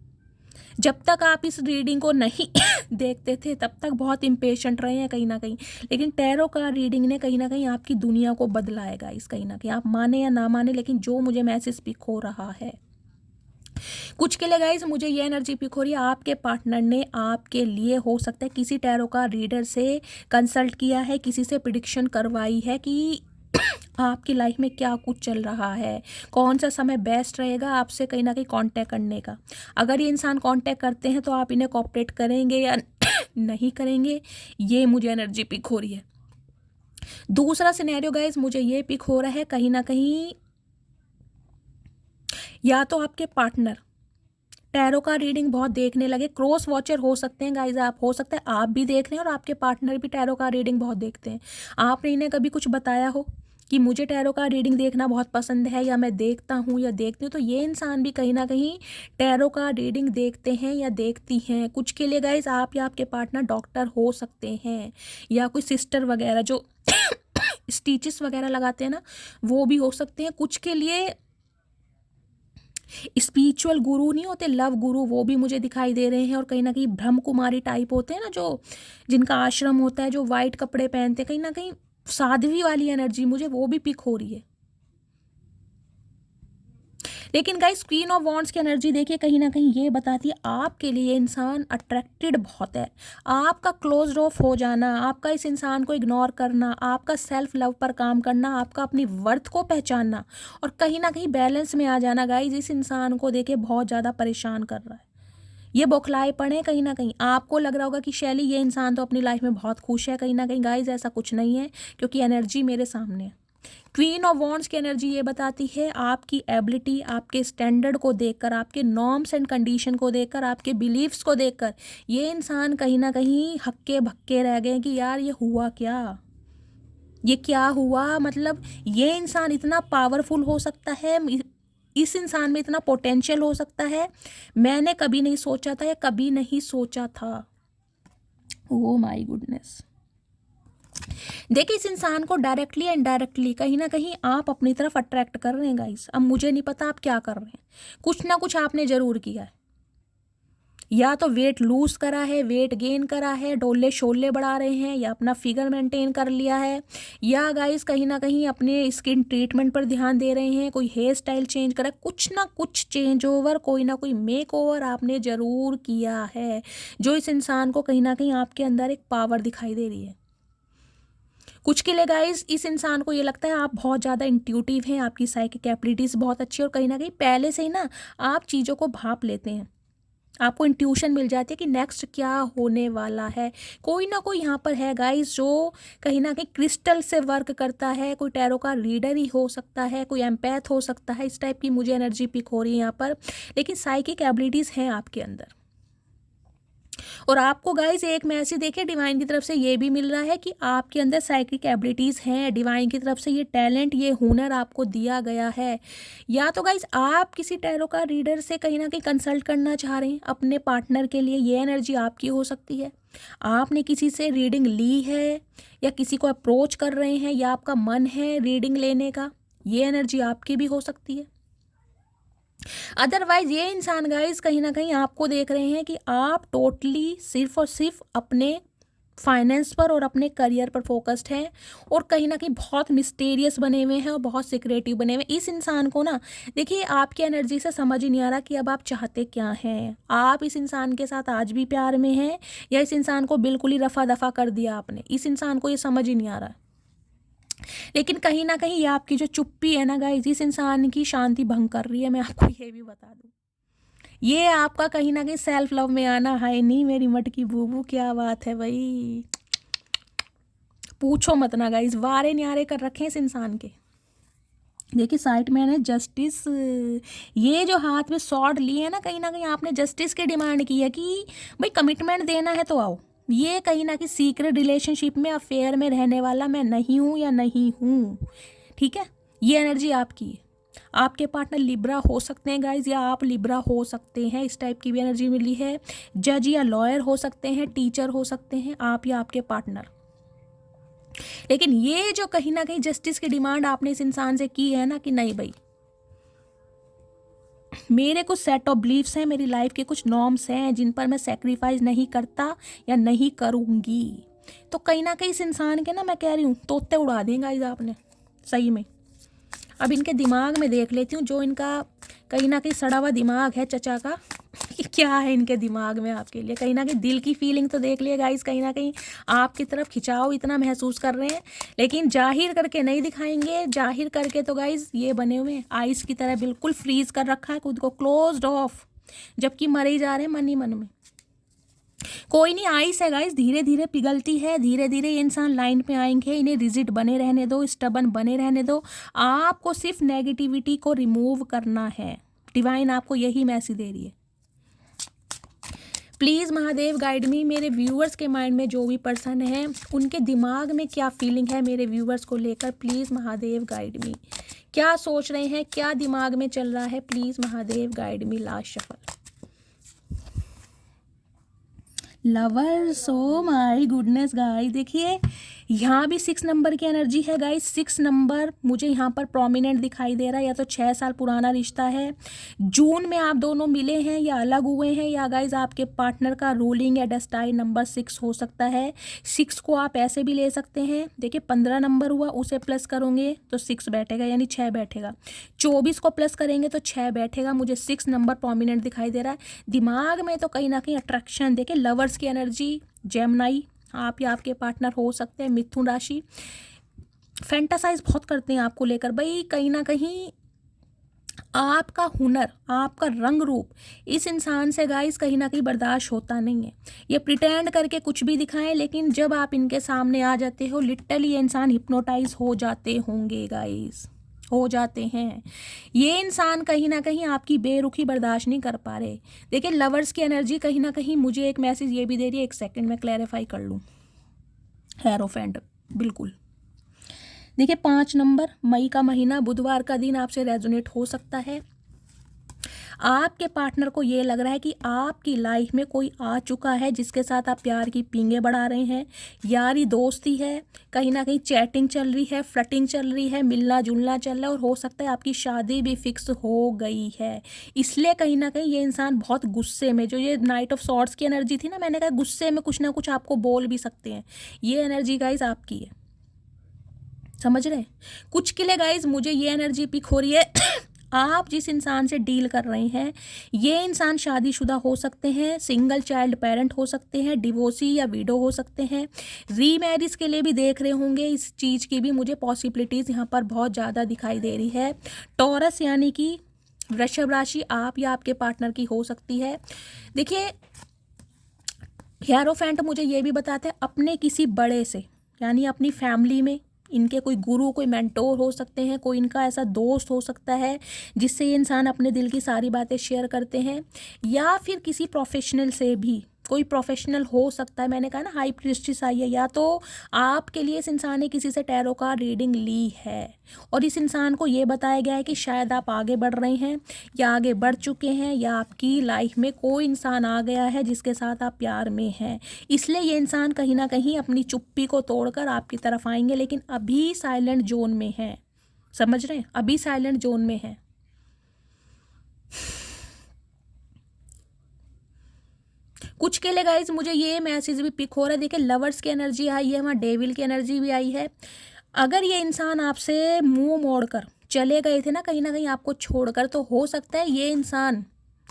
जब तक आप इस रीडिंग को नहीं देखते थे तब तक बहुत इम्पेशेंट रहे हैं कहीं ना कहीं, लेकिन टैरो का रीडिंग ने कहीं ना कहीं आपकी दुनिया को बदलाएगा। इस कहीं ना कहीं आप माने या ना माने, लेकिन जो मुझे मैसेज पिक हो रहा है कुछ के लिए गाइस मुझे ये एनर्जी पिक हो रही है, आपके पार्टनर ने आपके लिए हो सकता है किसी टैरो का रीडर से कंसल्ट किया है, किसी से प्रिडिक्शन करवाई है कि आपकी लाइफ में क्या कुछ चल रहा है, कौन सा समय बेस्ट रहेगा आपसे कहीं ना कहीं कांटेक्ट करने का। अगर ये इंसान कांटेक्ट करते हैं तो आप इन्हें कोऑपरेट करेंगे या नहीं करेंगे, ये मुझे एनर्जी पिक हो रही है। दूसरा सिनेरियो गाइस मुझे ये पिक हो रहा है कहीं ना कहीं या तो आपके पार्टनर टैरो का रीडिंग बहुत देखने लगे, क्रॉस वॉचर हो सकते हैं गाइज आप, हो सकता है आप भी देख रहे हैं और आपके पार्टनर भी टैरो का रीडिंग बहुत देखते हैं। आपने इन्हें कभी कुछ बताया हो कि मुझे टैरो का रीडिंग देखना बहुत पसंद है या मैं देखता हूँ या देखती हूँ, तो ये इंसान भी कहीं ना कहीं टैरो का रीडिंग देखते हैं या देखती हैं। कुछ के लिए गाइज आप या आपके पार्टनर डॉक्टर हो सकते हैं, या कोई सिस्टर वगैरह जो स्टिचेस वगैरह लगाते हैं ना, वो भी हो सकते हैं। कुछ के लिए स्पिरिचुअल गुरु नहीं होते, लव गुरु, वो भी मुझे दिखाई दे रहे हैं। और कहीं ना कहीं ब्रह्म कुमारी टाइप होते हैं ना, जो जिनका आश्रम होता है, जो वाइट कपड़े पहनते हैं, कहीं ना कहीं साध्वी वाली एनर्जी मुझे वो भी पिक हो रही है। लेकिन गाइस क्वीन ऑफ वॉन्ड्स की एनर्जी देखिए, कहीं ना कहीं ये बताती है आपके लिए इंसान अट्रैक्टेड बहुत है। आपका क्लोज ऑफ हो जाना, आपका इस इंसान को इग्नोर करना, आपका सेल्फ लव पर काम करना, आपका अपनी वर्थ को पहचानना और कहीं ना कहीं बैलेंस में आ जाना गाइस, इस इंसान को देखे बहुत ज़्यादा परेशान कर रहा है। ये बौखलाए पड़े, कहीं ना कहीं आपको लग रहा होगा कि शैली ये इंसान तो अपनी लाइफ में बहुत खुश है। कहीं ना कहीं गाइस ऐसा कुछ नहीं है, क्योंकि एनर्जी मेरे सामने है। क्वीन ऑफ वॉन्ड्स की एनर्जी ये बताती है आपकी एबिलिटी, आपके स्टैंडर्ड को देखकर, आपके नॉर्म्स एंड कंडीशन को देखकर, आपके बिलीव्स को देखकर ये इंसान कहीं ना कहीं हक्के भक्के रह गए कि यार ये हुआ क्या, ये क्या हुआ। मतलब ये इंसान इतना पावरफुल हो सकता है, इस इंसान में इतना पोटेंशियल हो सकता है, मैंने कभी नहीं सोचा था या कभी नहीं सोचा था। Oh my goodness. देखिए इस इंसान को डायरेक्टली एंड इनडायरेक्टली कहीं ना कहीं आप अपनी तरफ अट्रैक्ट कर रहे हैं गाइस। अब मुझे नहीं पता आप क्या कर रहे हैं, कुछ ना कुछ आपने जरूर किया है। या तो वेट लूज करा है, वेट गेन करा है, डोले शोले बढ़ा रहे हैं, या अपना फिगर मेंटेन कर लिया है, या गाइस कहीं ना कहीं अपने स्किन ट्रीटमेंट पर ध्यान दे रहे हैं, कोई हेयर स्टाइल चेंज करा, कुछ ना कुछ चेंज ओवर, कोई ना कोई मेक ओवर आपने ज़रूर किया है, जो इस इंसान को कहीं ना कहीं आपके अंदर एक पावर दिखाई दे रही है। कुछ के लिए गाइस इस इंसान को ये लगता है आप बहुत ज़्यादा इंट्यूटिव हैं, आपकी साइकिक एबिलिटीज़ बहुत अच्छी है और कहीं ना कहीं पहले से ही ना आप चीज़ों को भाप लेते हैं, आपको इंट्यूशन मिल जाती है कि नेक्स्ट क्या होने वाला है। कोई ना कोई यहाँ पर है गाइस जो कहीं ना कहीं क्रिस्टल से वर्क करता है, कोई टैरो का रीडर ही हो सकता है, कोई एम्पैथ हो सकता है, इस टाइप की मुझे एनर्जी पिक हो रही है यहाँ पर। लेकिन साइकिक एबिलिटीज़ हैं आपके अंदर। और आपको गाइस एक मैसेज देखिए डिवाइन की तरफ से ये भी मिल रहा है कि आपके अंदर साइकिक एबिलिटीज़ हैं, डिवाइन की तरफ से ये टैलेंट, ये हुनर आपको दिया गया है। या तो गाइस आप किसी टैरो का रीडर से कहीं ना कहीं कंसल्ट करना चाह रहे हैं अपने पार्टनर के लिए, ये एनर्जी आपकी हो सकती है। आपने किसी से रीडिंग ली है या किसी को अप्रोच कर रहे हैं या आपका मन है रीडिंग लेने का, ये एनर्जी आपकी भी हो सकती है। अदरवाइज ये इंसान गाइज कहीं ना कहीं आपको देख रहे हैं कि आप टोटली सिर्फ और सिर्फ अपने फाइनेंस पर और अपने करियर पर फोकस्ड हैं और कहीं ना कहीं बहुत मिस्टीरियस बने हुए हैं और बहुत सिक्रेटिव बने हुए हैं। इस इंसान को ना देखिए आपकी एनर्जी से समझ ही नहीं आ रहा कि अब आप चाहते क्या हैं। आप इस इंसान के साथ आज भी प्यार में हैं या इस इंसान को बिल्कुल ही रफा दफा कर दिया आपने, इस इंसान को ये समझ ही नहीं आ रहा। लेकिन कहीं ना कहीं ये आपकी जो चुप्पी है ना गाइस, इस इंसान की शांति भंग कर रही है। मैं आपको ये भी बता दूं, ये आपका कहीं ना कहीं सेल्फ लव में आना है नहीं मेरी मटकी बूबू, क्या बात है भाई, पूछो मत ना गाइस, वारे न्यारे कर रखे हैं इस इंसान के। देखिए साइट मैंने जस्टिस, ये जो हाथ में सॉर्ड लिए है ना कहीं आपने जस्टिस की डिमांड की है कि भाई कमिटमेंट देना है तो आओ। ये कहीं ना कहीं सीक्रेट रिलेशनशिप में, अफेयर में रहने वाला मैं नहीं हूँ या नहीं हूँ, ठीक है। ये एनर्जी आपकी है। आपके पार्टनर लिब्रा हो सकते हैं गाइज, या आप लिब्रा हो सकते हैं, इस टाइप की भी एनर्जी मिली है। जज या लॉयर हो सकते हैं, टीचर हो सकते हैं, आप या आपके पार्टनर। लेकिन ये जो कहीं ना कहीं जस्टिस की डिमांड आपने इस इंसान से की है ना कि नहीं भाई, मेरे कुछ सेट ऑफ बिलीव्स हैं, मेरी लाइफ के कुछ नॉर्म्स हैं जिन पर मैं सेक्रीफाइस नहीं करता या नहीं करूँगी, तो कहीं ना कहीं इस इंसान के ना मैं कह रही हूँ तोते उड़ा देंगे गाइस आपने सही में। अब इनके दिमाग में देख लेती हूँ, जो इनका कहीं ना कहीं सड़ा हुआ दिमाग है चचा का, क्या है इनके दिमाग में आपके लिए। कहीं ना कहीं दिल की फीलिंग तो देख लिया गाइस, कहीं ना कहीं आपकी तरफ खिंचाव इतना महसूस कर रहे हैं, लेकिन जाहिर करके नहीं दिखाएंगे। जाहिर करके तो गाइस ये बने हुए हैं आइस की तरह, बिल्कुल फ्रीज कर रखा है खुद को, क्लोज्ड ऑफ, जबकि मरे ही जा रहे हैं मन ही मन में। कोई नहीं, आइस है गाइस, धीरे धीरे पिघलती है, धीरे धीरे ये इंसान लाइन पे आएंगे। इन्हें रिजिड बने रहने दो, स्टबन बने रहने दो। आपको सिर्फ नेगेटिविटी को रिमूव करना है, डिवाइन आपको यही मैसेज दे रही है। प्लीज़ महादेव गाइड मी, मेरे व्यूअर्स के माइंड में जो भी पर्सन है उनके दिमाग में क्या फीलिंग है मेरे व्यूअर्स को लेकर, प्लीज़ महादेव गाइड मी। क्या सोच रहे हैं, क्या दिमाग में चल रहा है, please Mahadev guide me. Last shuffle. Lovers, oh my goodness guys, देखिए यहाँ भी 6 नंबर की एनर्जी है गाइस। 6 नंबर मुझे यहाँ पर प्रोमिनेंट दिखाई दे रहा है। या तो 6 साल पुराना रिश्ता है, जून में आप दोनों मिले हैं या अलग हुए हैं, या गाइस आपके पार्टनर का रूलिंग या डेस्टाइन नंबर 6 हो सकता है। 6 को आप ऐसे भी ले सकते हैं, देखिए 15 नंबर हुआ, उसे प्लस करोगे तो 6 बैठेगा यानी 6 बैठेगा। 24 को प्लस करेंगे तो 6 बैठेगा। मुझे 6 नंबर प्रोमिनेंट दिखाई दे रहा है। दिमाग में तो कहीं ना कहीं अट्रैक्शन, देखिए लवर्स की एनर्जी, जेमिनी आप या आपके पार्टनर हो सकते हैं, मिथुन राशि, फैंटासाइज बहुत करते हैं आपको लेकर। भाई कहीं ना कहीं आपका हुनर, आपका रंग रूप इस इंसान से गाइस कहीं ना कहीं बर्दाश्त होता नहीं है। ये प्रिटेंड करके कुछ भी दिखाएं, लेकिन जब आप इनके सामने आ जाते हो लिटरली ये इंसान हिप्नोटाइज हो जाते होंगे गाइस, हो जाते हैं। ये इंसान कहीं ना कहीं आपकी बेरुखी बर्दाश्त नहीं कर पा रहे। देखिए लवर्स की एनर्जी कहीं ना कहीं मुझे एक मैसेज ये भी दे रही है, एक सेकंड में क्लैरिफाई कर लूँ। हेरोफेंट बिल्कुल, देखिए 5 नंबर, मई का महीना, बुधवार का दिन आपसे रेजोनेट हो सकता है। आपके पार्टनर को ये लग रहा है कि आपकी लाइफ में कोई आ चुका है जिसके साथ आप प्यार की पींगे बढ़ा रहे हैं। यारी दोस्ती है, कहीं ना कहीं चैटिंग चल रही है, फ्लर्टिंग चल रही है, मिलना जुलना चल रहा है, और हो सकता है आपकी शादी भी फिक्स हो गई है। इसलिए कहीं ना कहीं ये इंसान बहुत गुस्से में, जो ये नाइट ऑफ सॉर्ड्स की एनर्जी थी ना, मैंने कहा गुस्से में कुछ ना कुछ आपको बोल भी सकते हैं। ये एनर्जी गाइज आपकी है, समझ रहे हैं। कुछ के लिए गाइज मुझे ये एनर्जी पिक हो रही है आप जिस इंसान से डील कर रहे हैं ये इंसान शादीशुदा हो सकते हैं, सिंगल चाइल्ड पेरेंट हो सकते हैं, डिवोर्सी या विडो हो सकते हैं, रीमैरिज के लिए भी देख रहे होंगे। इस चीज़ की भी मुझे पॉसिबिलिटीज़ यहाँ पर बहुत ज़्यादा दिखाई दे रही है। टॉरस यानी कि वृषभ राशि आप या आपके पार्टनर की हो सकती है। देखिए हीरोफेंट मुझे ये भी बताते हैं अपने किसी बड़े से, यानी अपनी फैमिली में इनके कोई गुरु, कोई मेंटोर हो सकते हैं, कोई इनका ऐसा दोस्त हो सकता है जिससे ये इंसान अपने दिल की सारी बातें शेयर करते हैं, या फिर किसी प्रोफेशनल से भी, कोई प्रोफेशनल हो सकता है। मैंने कहा ना हाई प्रीस्टिस आई है, या तो आपके लिए इस इंसान ने किसी से टैरो का रीडिंग ली है और इस इंसान को ये बताया गया है कि शायद आप आगे बढ़ रहे हैं या आगे बढ़ चुके हैं, या आपकी लाइफ में कोई इंसान आ गया है जिसके साथ आप प्यार में हैं। इसलिए ये इंसान कहीं ना कहीं अपनी चुप्पी को तोड़कर आपकी तरफ आएंगे, लेकिन अभी साइलेंट जोन में है, समझ रहे हैं, अभी साइलेंट जोन में है। कुछ के लिए गाइज मुझे ये मैसेज भी पिक हो रहा है, देखिए लवर्स की एनर्जी आई है, वहाँ डेविल की एनर्जी भी आई है। अगर ये इंसान आपसे मुंह मोड़कर चले गए थे ना कहीं आपको छोड़कर, तो हो सकता है ये इंसान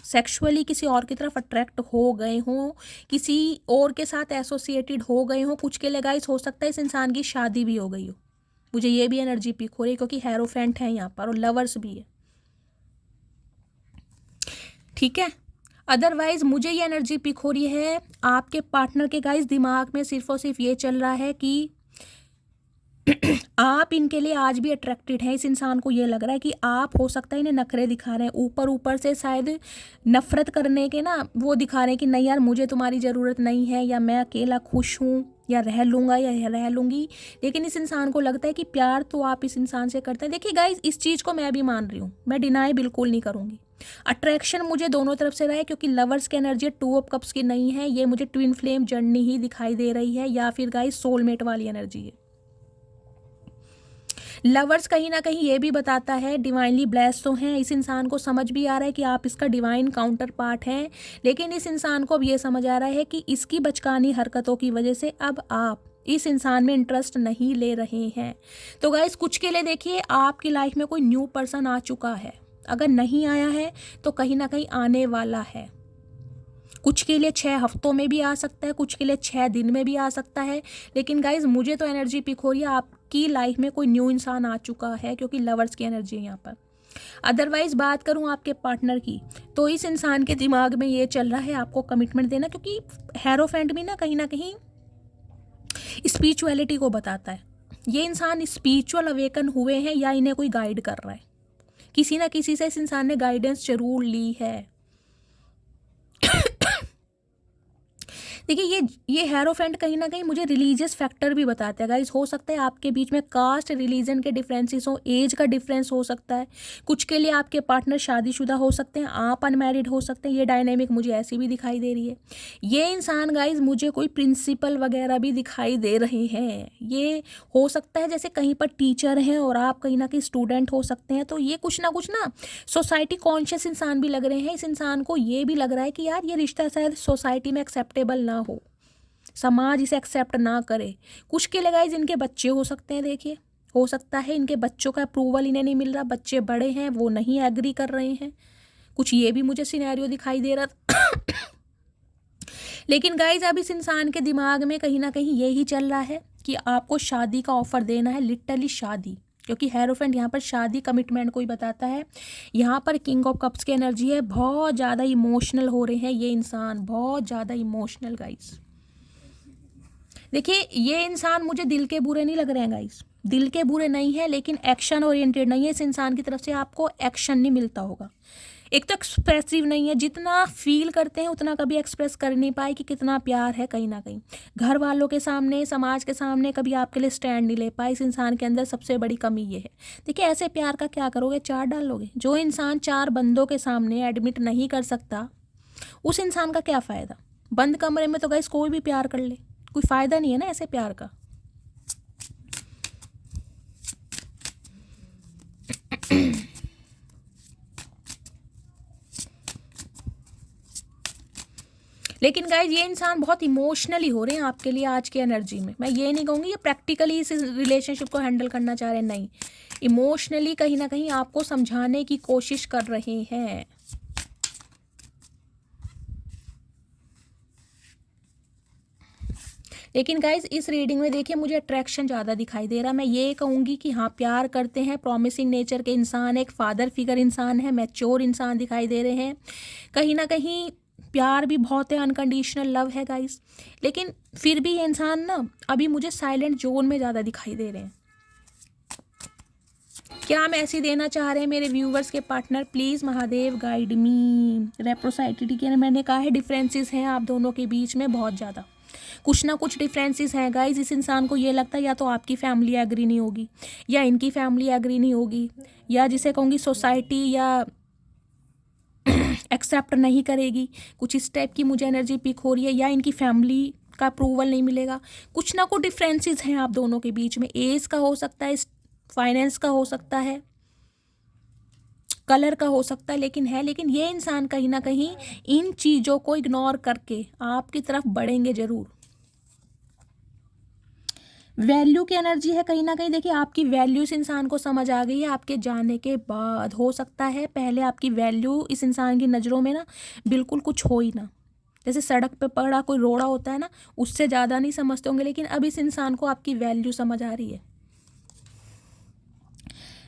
सेक्सुअली किसी और की तरफ अट्रैक्ट हो गए हों, किसी और के साथ एसोसिएटेड हो गए हों। कुछ के लिए गाइज हो सकता है इस इंसान की शादी भी हो गई हो, मुझे ये भी एनर्जी पिक हो रही है, क्योंकि हेरोफेंट है यहाँ पर और लवर्स भी है, ठीक है। अदरवाइज मुझे ये एनर्जी पिक हो रही है आपके पार्टनर के गाइस दिमाग में सिर्फ और सिर्फ ये चल रहा है कि आप इनके लिए आज भी अट्रैक्टेड हैं। इस इंसान को ये लग रहा है कि आप हो सकता है इन्हें नखरे दिखा रहे हैं, ऊपर ऊपर से शायद नफरत करने के ना वो दिखा रहे हैं कि नहीं यार मुझे तुम्हारी ज़रूरत नहीं है, या मैं अकेला खुश हूँ, या रह लूँगा या रह लूँगी। लेकिन इस इंसान को लगता है कि प्यार तो आप इस इंसान से करते हैं। देखिए गाइज इस चीज़ को मैं भी मान रही हूँ, मैं डिनाई बिल्कुल नहीं करूँगी। अट्रैक्शन मुझे दोनों तरफ से रहा है, क्योंकि लवर्स की एनर्जी 2 ऑफ कप्स की नहीं है, ये मुझे ट्विन फ्लेम जर्नी ही दिखाई दे रही है, या फिर गाइज सोलमेट वाली एनर्जी है। लवर्स कहीं ना कहीं ये भी बताता है डिवाइनली ब्लेस्ड तो हैं, इस इंसान को समझ भी आ रहा है कि आप इसका डिवाइन काउंटर पार्ट हैं, लेकिन इस इंसान को अब ये समझ आ रहा है कि इसकी बचकानी हरकतों की वजह से अब आप इस इंसान में इंटरेस्ट नहीं ले रहे हैं। तो गाइस कुछ के लिए देखिए आपकी लाइफ में कोई न्यू पर्सन आ चुका है, अगर नहीं आया है तो कहीं ना कहीं आने वाला है। कुछ के लिए 6 हफ्तों में भी आ सकता है, कुछ के लिए 6 दिन में भी आ सकता है, लेकिन गाइज मुझे तो एनर्जी पिक हो रही है आपकी लाइफ में कोई न्यू इंसान आ चुका है, क्योंकि लवर्स की एनर्जी है यहाँ पर। अदरवाइज बात करूँ आपके पार्टनर की, तो इस इंसान के दिमाग में ये चल रहा है आपको कमिटमेंट देना, क्योंकि हेरोफेंट भी ना कहीं स्पिरिचुअलिटी को बताता है। ये इंसान स्पिरिचुअल अवेकन हुए हैं या इन्हें कोई गाइड कर रहा है, किसी ना किसी से इस इंसान ने गाइडेंस जरूर ली है। देखिए ये हेरोफेंट कहीं ना कहीं मुझे रिलीजियस फैक्टर भी बताते हैं गाइस। हो सकता है आपके बीच में कास्ट रिलीजन के डिफरेंसेस हो, एज का डिफरेंस हो सकता है, कुछ के लिए आपके पार्टनर शादीशुदा हो सकते हैं, आप अनमैरिड हो सकते हैं। ये डायनेमिक मुझे ऐसी भी दिखाई दे रही है। ये इंसान गाइस मुझे कोई प्रिंसिपल वगैरह भी दिखाई दे रहे हैं। ये हो सकता है जैसे कहीं पर टीचर हैं और आप कहीं ना कहीं स्टूडेंट हो सकते हैं। तो ये कुछ ना सोसाइटी कॉन्शियस इंसान भी लग रहे हैं। इस इंसान को ये भी लग रहा है कि यार ये रिश्ता शायद सोसाइटी में एक्सेप्टेबल ना हो, समाज इसे एक्सेप्ट ना करे। कुछ के लिए गाइस इनके बच्चे हो सकते हैं। देखिए हो सकता है इनके बच्चों का अप्रूवल इन्हें नहीं मिल रहा, बच्चे बड़े हैं वो नहीं एग्री कर रहे हैं, कुछ ये भी मुझे सिनेरियो दिखाई दे रहा था। लेकिन गाइज अब इस इंसान के दिमाग में कहीं ना कहीं यही चल रहा है कि आपको शादी का ऑफर देना है, लिटरली शादी, क्योंकि हेरोफेंट यहाँ पर शादी कमिटमेंट को ही बताता है। यहाँ पर किंग ऑफ कप्स की एनर्जी है, बहुत ज़्यादा इमोशनल हो रहे हैं ये इंसान, बहुत ज़्यादा इमोशनल गाइज। देखिए ये इंसान मुझे दिल के बुरे नहीं लग रहे हैं गाइज, दिल के बुरे नहीं है, लेकिन एक्शन ओरिएंटेड नहीं है। इस इंसान की तरफ से आपको एक्शन नहीं मिलता होगा। एक तो एक्सप्रेसिव नहीं है, जितना फील करते हैं उतना कभी एक्सप्रेस कर नहीं पाए कि कितना प्यार है। कहीं ना कहीं घर वालों के सामने, समाज के सामने कभी आपके लिए स्टैंड नहीं ले पाए। इस इंसान के अंदर सबसे बड़ी कमी ये है। देखिए ऐसे प्यार का क्या करोगे, चार डाल लोगे। जो इंसान चार बंदों के सामने एडमिट नहीं कर सकता उस इंसान का क्या फ़ायदा। बंद कमरे में तो गाइस कोई भी प्यार कर ले, कोई फ़ायदा नहीं है ना ऐसे प्यार का। लेकिन गाइज ये इंसान बहुत इमोशनली हो रहे हैं आपके लिए आज की एनर्जी में। मैं ये नहीं कहूँगी ये प्रैक्टिकली इस रिलेशनशिप को हैंडल करना चाह रहे हैं, नहीं, इमोशनली कहीं ना कहीं आपको समझाने की कोशिश कर रहे हैं। लेकिन गाइज इस रीडिंग में देखिए मुझे अट्रैक्शन ज़्यादा दिखाई दे रहा है। मैं ये कहूँगी कि हाँ प्यार करते हैं, प्रॉमिसिंग नेचर के इंसान, एक फादर फिगर इंसान है, मैच्योर इंसान दिखाई दे रहे हैं। कहीं ना कहीं प्यार भी बहुत है, अनकंडीशनल लव है गाइस। लेकिन फिर भी ये इंसान ना अभी मुझे साइलेंट जोन में ज़्यादा दिखाई दे रहे हैं। क्या मैसेज देना चाह रहे हैं मेरे व्यूवर्स के partner, please Mahadev guide me. रेप्रोसाइटिटी के मैंने कहा है डिफरेंसेस हैं आप दोनों के बीच में बहुत ज़्यादा, कुछ ना कुछ डिफरेंसेस हैं गाइज। इस इंसान को ये लगता है या तो आपकी फैमिली एग्री नहीं होगी, या इनकी फैमिली एग्री नहीं होगी, या जिसे कहूँगी सोसाइटी या एक्सेप्ट नहीं करेगी, कुछ इस टाइप की मुझे एनर्जी पिक हो रही है, या इनकी फैमिली का अप्रूवल नहीं मिलेगा। कुछ ना कुछ डिफरेंसेस हैं आप दोनों के बीच में। एज का हो सकता है, फाइनेंस का हो सकता है, कलर का हो सकता है, लेकिन ये इंसान कहीं ना कहीं इन चीज़ों को इग्नोर करके आपकी तरफ बढ़ेंगे ज़रूर। वैल्यू की एनर्जी है कहीं ना कहीं। देखिए आपकी वैल्यू इस इंसान को समझ आ गई है आपके जाने के बाद। हो सकता है पहले आपकी वैल्यू इस इंसान की नज़रों में ना बिल्कुल कुछ हो ही ना, जैसे सड़क पे पड़ा कोई रोड़ा होता है ना, उससे ज़्यादा नहीं समझते होंगे, लेकिन अब इस इंसान को आपकी वैल्यू समझ आ रही है।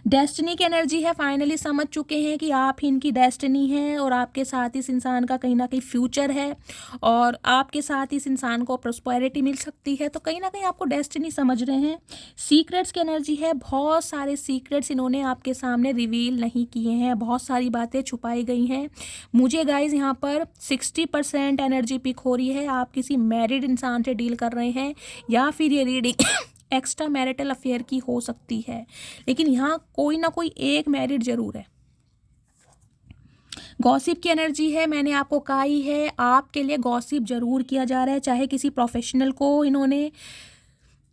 डेस्टिनी की एनर्जी है, फाइनली समझ चुके हैं कि आप ही इनकी डेस्टिनी हैं और आपके साथ इस इंसान का कहीं ना कहीं फ्यूचर है, और आपके साथ इस इंसान को प्रॉस्पेरिटी मिल सकती है। तो कहीं ना कहीं आपको डेस्टिनी समझ रहे हैं। सीक्रेट्स की एनर्जी है, बहुत सारे सीक्रेट्स इन्होंने आपके सामने रिवील नहीं किए हैं, बहुत सारी बातें छुपाई गई हैं। मुझे गाइज यहाँ पर 60% एनर्जी पिक हो रही है। आप किसी मैरिड इंसान से डील कर रहे हैं, या फिर ये रीडिंग एक्स्ट्रा मैरिटल अफेयर की हो सकती है, लेकिन यहाँ कोई ना कोई एक मैरिड जरूर है। गॉसिप की एनर्जी है, मैंने आपको कहा ही है आपके लिए गॉसिप जरूर किया जा रहा है, चाहे किसी प्रोफेशनल को इन्होंने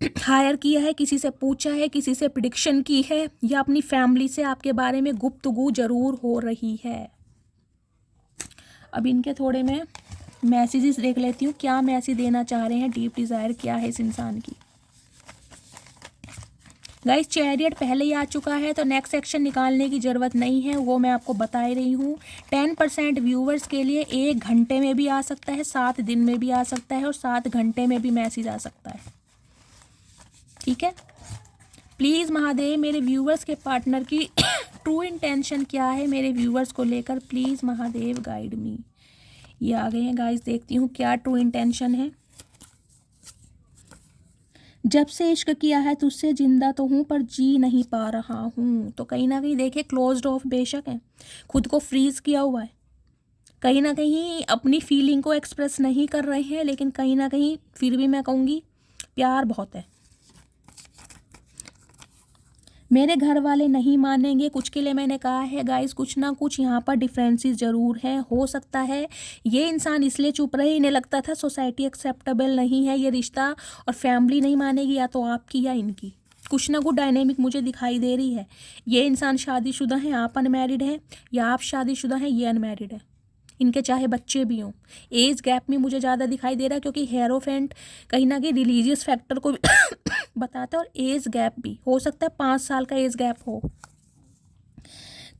हायर किया है, किसी से पूछा है, किसी से प्रिडिक्शन की है, या अपनी फैमिली से आपके बारे में गुफ्तगू जरूर हो रही है। अब इनके थोड़े मैं मैसेजेस देख लेती हूँ, क्या मैसेज देना चाह रहे हैं, डीप डिज़ायर क्या है इस इंसान की। गाइस चैरियट पहले ही आ चुका है, तो नेक्स्ट सेक्शन निकालने की ज़रूरत नहीं है, वो मैं आपको बता ही रही हूँ। 10% व्यूवर्स के लिए 1 घंटे में भी आ सकता है, 7 दिन में भी आ सकता है, और 7 घंटे में भी मैसेज आ सकता है। ठीक है, प्लीज़ महादेव मेरे व्यूवर्स के पार्टनर की ट्रू इंटेंशन क्या है मेरे व्यूवर्स को लेकर, प्लीज़ महादेव गाइड मी। ये आ गए हैं गाइस, देखती हूँ क्या ट्रू इंटेंशन है। जब से इश्क किया है तुझसे जिंदा तो हूँ पर जी नहीं पा रहा हूँ। तो कहीं ना कहीं देखिए क्लोज्ड ऑफ बेशक है, खुद को फ्रीज किया हुआ है, कहीं ना कहीं अपनी फीलिंग को एक्सप्रेस नहीं कर रहे हैं, लेकिन कहीं ना कहीं फिर भी मैं कहूँगी प्यार बहुत है। मेरे घर वाले नहीं मानेंगे, कुछ के लिए मैंने कहा है गाइस, कुछ ना कुछ यहाँ पर डिफरेंसेस ज़रूर हैं। हो सकता है ये इंसान इसलिए चुप रहे, इन्हें लगता था सोसाइटी एक्सेप्टेबल नहीं है ये रिश्ता और फैमिली नहीं मानेगी, या तो आपकी या इनकी। कुछ ना कुछ डायनेमिक मुझे दिखाई दे रही है। ये इंसान शादीशुदा है, आप अनमैरिड हैं, या आप शादीशुदा हैं, ये अनमैरिड है। इनके चाहे बच्चे भी हों। एज गैप में मुझे ज़्यादा दिखाई दे रहा है, क्योंकि हेरोफेंट कहीं ना कहीं रिलीजियस फैक्टर को भी बताता है, और एज गैप भी हो सकता है 5 साल का एज गैप हो।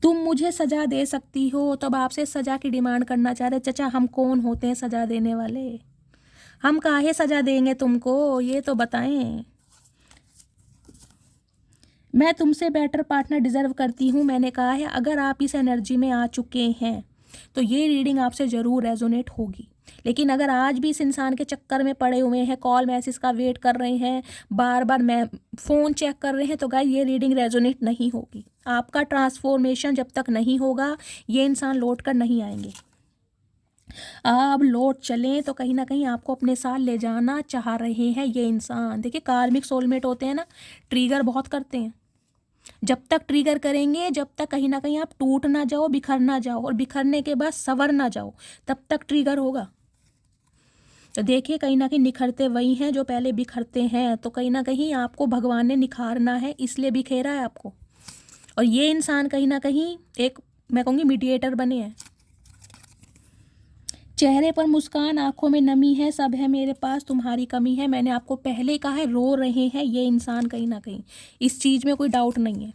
तुम मुझे सज़ा दे सकती हो, तब आपसे सज़ा की डिमांड करना चाह रहे। चचा हम कौन होते हैं सज़ा देने वाले? हम काहे सज़ा देंगे तुमको, ये तो बताएं। मैं तुमसे बेटर पार्टनर डिज़र्व करती हूँ, मैंने कहा है। अगर आप इस एनर्जी में आ चुके हैं तो ये रीडिंग आपसे ज़रूर रेजोनेट होगी। लेकिन अगर आज भी इस इंसान के चक्कर में पड़े हुए हैं, कॉल मैसेज का वेट कर रहे हैं, बार बार मैं फ़ोन चेक कर रहे हैं, तो गाइस ये रीडिंग रेजोनेट नहीं होगी। आपका ट्रांसफॉर्मेशन जब तक नहीं होगा, ये इंसान लौट कर नहीं आएंगे। आप लौट चलें तो कहीं ना कहीं आपको अपने साथ ले जाना चाह रहे हैं ये इंसान। देखिए कार्मिक सोलमेट होते हैं ना, ट्रिगर बहुत करते हैं। जब तक ट्रिगर करेंगे, जब तक कहीं ना कहीं आप टूट ना जाओ, बिखर ना जाओ, और बिखरने के बाद संवर ना जाओ, तब तक ट्रिगर होगा। तो देखिए कहीं ना कहीं निखरते वही हैं जो पहले बिखरते हैं। तो कहीं ना कहीं आपको भगवान ने निखारना है, इसलिए बिखेरा है आपको। और ये इंसान कहीं ना कहीं एक, मैं कहूँगी, मीडिएटर बने हैं। चेहरे पर मुस्कान, आंखों में नमी है, सब है मेरे पास, तुम्हारी कमी है। मैंने आपको पहले कहा है, रो रहे हैं ये इंसान कहीं ना कहीं, इस चीज़ में कोई डाउट नहीं है।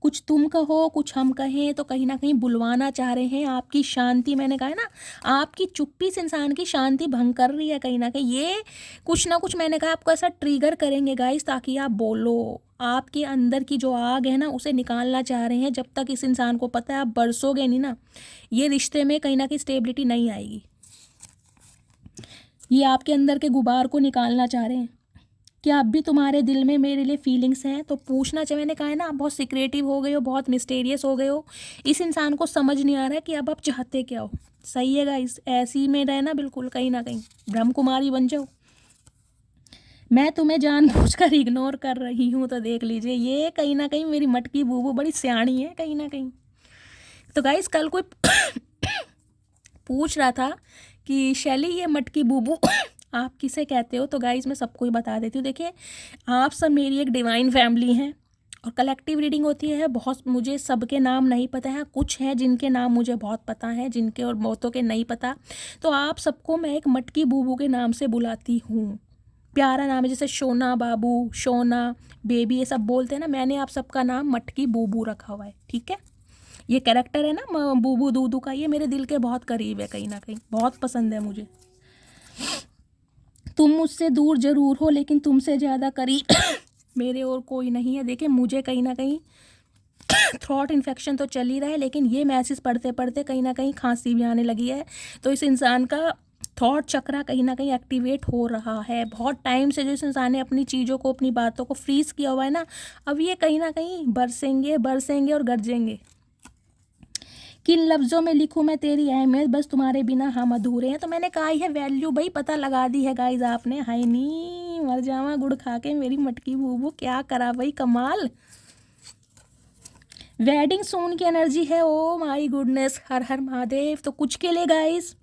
कुछ तुम कहो कुछ हम कहें, तो कहीं ना कहीं बुलवाना चाह रहे हैं आपकी शांति। मैंने कहा है ना, आपकी चुप्पी इस इंसान की शांति भंग कर रही है कहीं ना कहीं। ये कुछ ना कुछ, मैंने कहा, आपको ऐसा ट्रिगर करेंगे गाइस, ताकि आप बोलो। आपके अंदर की जो आग है ना, उसे निकालना चाह रहे हैं। जब तक इस इंसान को पता है आप बरसोगे नहीं ना, ये रिश्ते में कहीं ना कहीं स्टेबिलिटी नहीं आएगी। ये आपके अंदर के गुबार को निकालना चाह रहे हैं। क्या अब भी तुम्हारे दिल में मेरे लिए फीलिंग्स हैं? तो पूछना चाहिए। मैंने कहा है ना, आप बहुत सीक्रेटिव हो गए हो, बहुत मिस्टीरियस हो गए हो। इस इंसान को समझ नहीं आ रहा है कि अब आप चाहते क्या हो। सही है गाइस, ऐसी में रहना, बिल्कुल कहीं ना कहीं ब्रह्म कुमारी बन जाओ। मैं तुम्हें जानबूझकर इग्नोर कर रही हूँ, तो देख लीजिए ये कहीं ना कहीं मेरी मटकी बूबू बड़ी सियाणी है कहीं ना कहीं। तो गाइस कल कोई पूछ रहा था कि शैली ये मटकी बूबू आप किसे कहते हो, तो गाइस मैं सबको ही बता देती हूँ। देखिए आप सब मेरी एक डिवाइन फैमिली हैं, और कलेक्टिव रीडिंग होती है। बहुत, मुझे सबके नाम नहीं पता है, कुछ हैं जिनके नाम मुझे बहुत पता है, जिनके और बहुतों के नहीं पता। तो आप सबको मैं एक मटकी बूबू के नाम से बुलाती हूँ। प्यारा नाम है, जैसे शोना बाबू, शोना बेबी, ये सब बोलते हैं ना। मैंने आप सबका नाम मटकी बूबू रखा हुआ है, ठीक है। ये कैरेक्टर है ना बूबू दूदू का, ये मेरे दिल के बहुत करीब है कहीं ना कहीं, बहुत पसंद है मुझे। तुम मुझसे दूर जरूर हो, लेकिन तुमसे ज़्यादा करीब मेरे और कोई नहीं है। देखिए मुझे कहीं ना कहीं थ्रॉट इन्फेक्शन तो चल ही रहा है, लेकिन ये मैसेज पढ़ते पढ़ते कहीं ना कहीं खांसी भी आने लगी है। तो इस इंसान का थॉट चक्रा कहीं ना कहीं एक्टिवेट हो रहा है। बहुत टाइम से जो इस इंसान ने अपनी चीज़ों को, अपनी बातों को फ्रीज किया हुआ है ना, अब ये कहीं ना कहीं बरसेंगे और गरजेंगे। किन लफ्ज़ों में लिखूं मैं तेरी अहमियत, बस तुम्हारे बिना हम अधूरे हैं। तो मैंने कहा है वैल्यू भाई पता लगा दी है गाइज आपने। हाय नी मर जावा गुड़ खा के मेरी मटकी बूबू, क्या करा भाई, कमाल। वेडिंग सून की एनर्जी है, ओ माय गुडनेस, हर हर महादेव। तो कुछ के लिए गाइज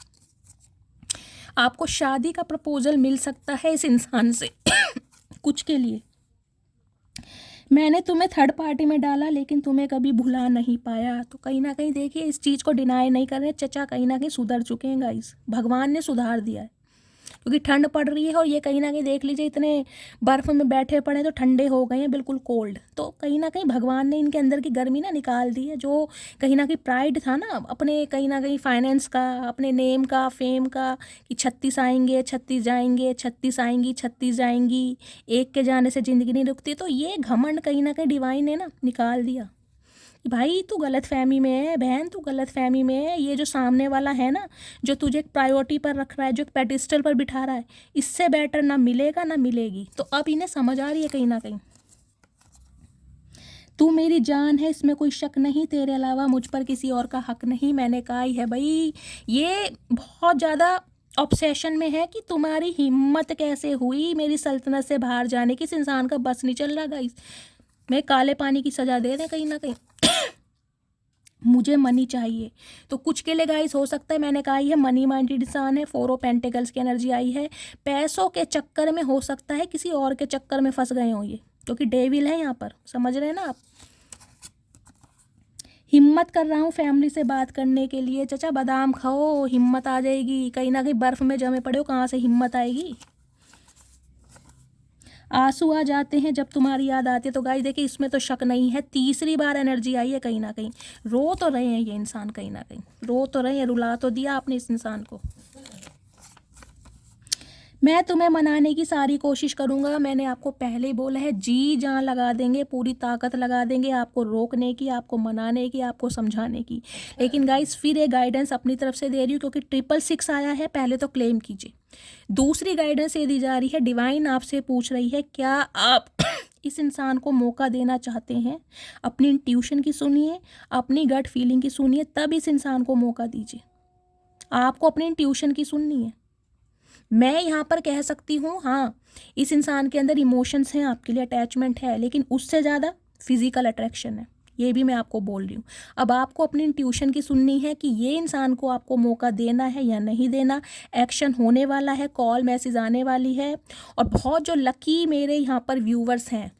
आपको शादी का प्रपोजल मिल सकता है इस इंसान से कुछ के लिए। मैंने तुम्हें थर्ड पार्टी में डाला, लेकिन तुम्हें कभी भुला नहीं पाया। तो कहीं ना कहीं देखिए इस चीज़ को डिनाई नहीं कर रहे, चचा कहीं ना कहीं सुधर चुके हैं गाइस, भगवान ने सुधार दिया है। क्योंकि ठंड पड़ रही है, और ये कहीं ना कहीं देख लीजिए इतने बर्फ़ में बैठे पड़े तो ठंडे हो गए हैं, बिल्कुल कोल्ड। तो कहीं ना कहीं भगवान ने इनके अंदर की गर्मी ना निकाल दी है। जो कहीं ना कहीं प्राइड था ना अपने, कहीं ना कहीं फाइनेंस का, अपने नेम का, फेम का, कि 36 आएंगे 36 जाएंगे, 36 आएंगी 36 जाएंगी, एक के जाने से ज़िंदगी नहीं रुकती। तो ये घमंड कहीं ना कहीं डिवाइन ने ना निकाल दिया। भाई तू गलत फहमी में है, बहन तू गलत फहमी में है। ये जो सामने वाला है ना, जो तुझे एक प्रायोरिटी पर रख रहा है, जो एक पेडिस्टल पर बिठा रहा है, इससे बेटर ना मिलेगा ना मिलेगी। तो अब इन्हें समझ आ रही है कहीं ना कहीं। तू मेरी जान है, इसमें कोई शक नहीं, तेरे अलावा मुझ पर किसी और का हक नहीं। मैंने कहा ही है भाई, ये बहुत ज़्यादा ऑब्सेशन में है कि तुम्हारी हिम्मत कैसे हुई मेरी सल्तनत से बाहर जाने की। इस इंसान का बस नहीं चल रहा गाइस, मैं काले पानी की सज़ा दे रहे कहीं ना कहीं। मुझे मनी चाहिए, तो कुछ के लिए गाइस हो सकता है, मैंने कहा ही है मनी माइंडेड इंसान है। 4 ऑफ पेंटिकल्स की एनर्जी आई है, पैसों के चक्कर में हो सकता है किसी और के चक्कर में फंस गए हो ये, क्योंकि डेविल है यहाँ पर, समझ रहे हैं ना आप। हिम्मत कर रहा हूँ फैमिली से बात करने के लिए। चाचा बादाम खाओ, हिम्मत आ जाएगी। कहीं ना कहीं बर्फ़ में जमे पड़े हो, कहाँ से हिम्मत आएगी। आंसू आ जाते हैं जब तुम्हारी याद आती है। तो गाइस देखिए, इसमें तो शक नहीं है, तीसरी बार एनर्जी आई है। कहीं ना कहीं रो तो रहे हैं ये इंसान, कहीं ना कहीं रो तो रहे हैं, रुला तो दिया आपने इस इंसान को। मैं तुम्हें मनाने की सारी कोशिश करूंगा, मैंने आपको पहले ही बोला है, जी जान लगा देंगे, पूरी ताकत लगा देंगे आपको रोकने की, आपको मनाने की, आपको समझाने की। लेकिन गाइस फिर ये गाइडेंस अपनी तरफ से दे रही हूँ, क्योंकि 666 आया है, पहले तो क्लेम कीजिए। दूसरी गाइडेंस ये दी जा रही है, डिवाइन आपसे पूछ रही है, क्या आप इस इंसान को मौका देना चाहते हैं? अपनी इंट्यूशन की सुनिए, अपनी गट फीलिंग की सुनिए, तब इस इंसान को मौका दीजिए। आपको अपनी इंट्यूशन की सुननी है। मैं यहाँ पर कह सकती हूँ हाँ, इस इंसान के अंदर इमोशंस हैं, आपके लिए अटैचमेंट है, लेकिन उससे ज़्यादा फिजिकल अट्रैक्शन है, ये भी मैं आपको बोल रही हूँ। अब आपको अपनी इंट्यूशन की सुननी है कि ये इंसान को आपको मौका देना है या नहीं देना। एक्शन होने वाला है, कॉल मैसेज आने वाली है। और बहुत जो लकी मेरे यहाँ पर व्यूवर्स हैं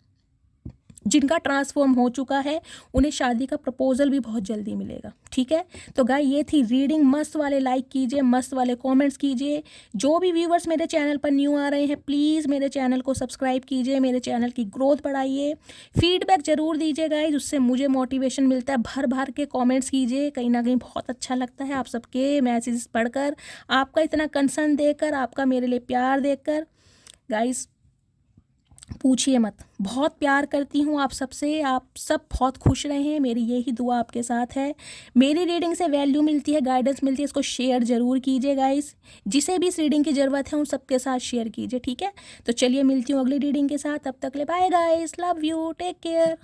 जिनका ट्रांसफॉर्म हो चुका है, उन्हें शादी का प्रपोजल भी बहुत जल्दी मिलेगा। ठीक है, तो गाय ये थी रीडिंग। मस्त वाले लाइक कीजिए, मस्त वाले कमेंट्स कीजिए। जो भी व्यूवर्स मेरे चैनल पर न्यू आ रहे हैं, प्लीज़ मेरे चैनल को सब्सक्राइब कीजिए, मेरे चैनल की ग्रोथ बढ़ाइए। फीडबैक ज़रूर दीजिए गाइज, उससे मुझे मोटिवेशन मिलता है। भर भर के कॉमेंट्स कीजिए, कहीं ना कहीं बहुत अच्छा लगता है आप सबके मैसेज पढ़कर, आपका इतना कंसर्न देखकर, आपका मेरे लिए प्यार देखकर। गाइज पूछिए मत, बहुत प्यार करती हूँ आप सबसे। आप सब बहुत खुश रहें, मेरी यही दुआ आपके साथ है। मेरी रीडिंग से वैल्यू मिलती है, गाइडेंस मिलती है, इसको शेयर ज़रूर कीजिए गाइस। जिसे भी इस रीडिंग की ज़रूरत है उन सबके साथ शेयर कीजिए। ठीक है, तो चलिए मिलती हूँ अगली रीडिंग के साथ, तब तक ले bye guys, love you, take care.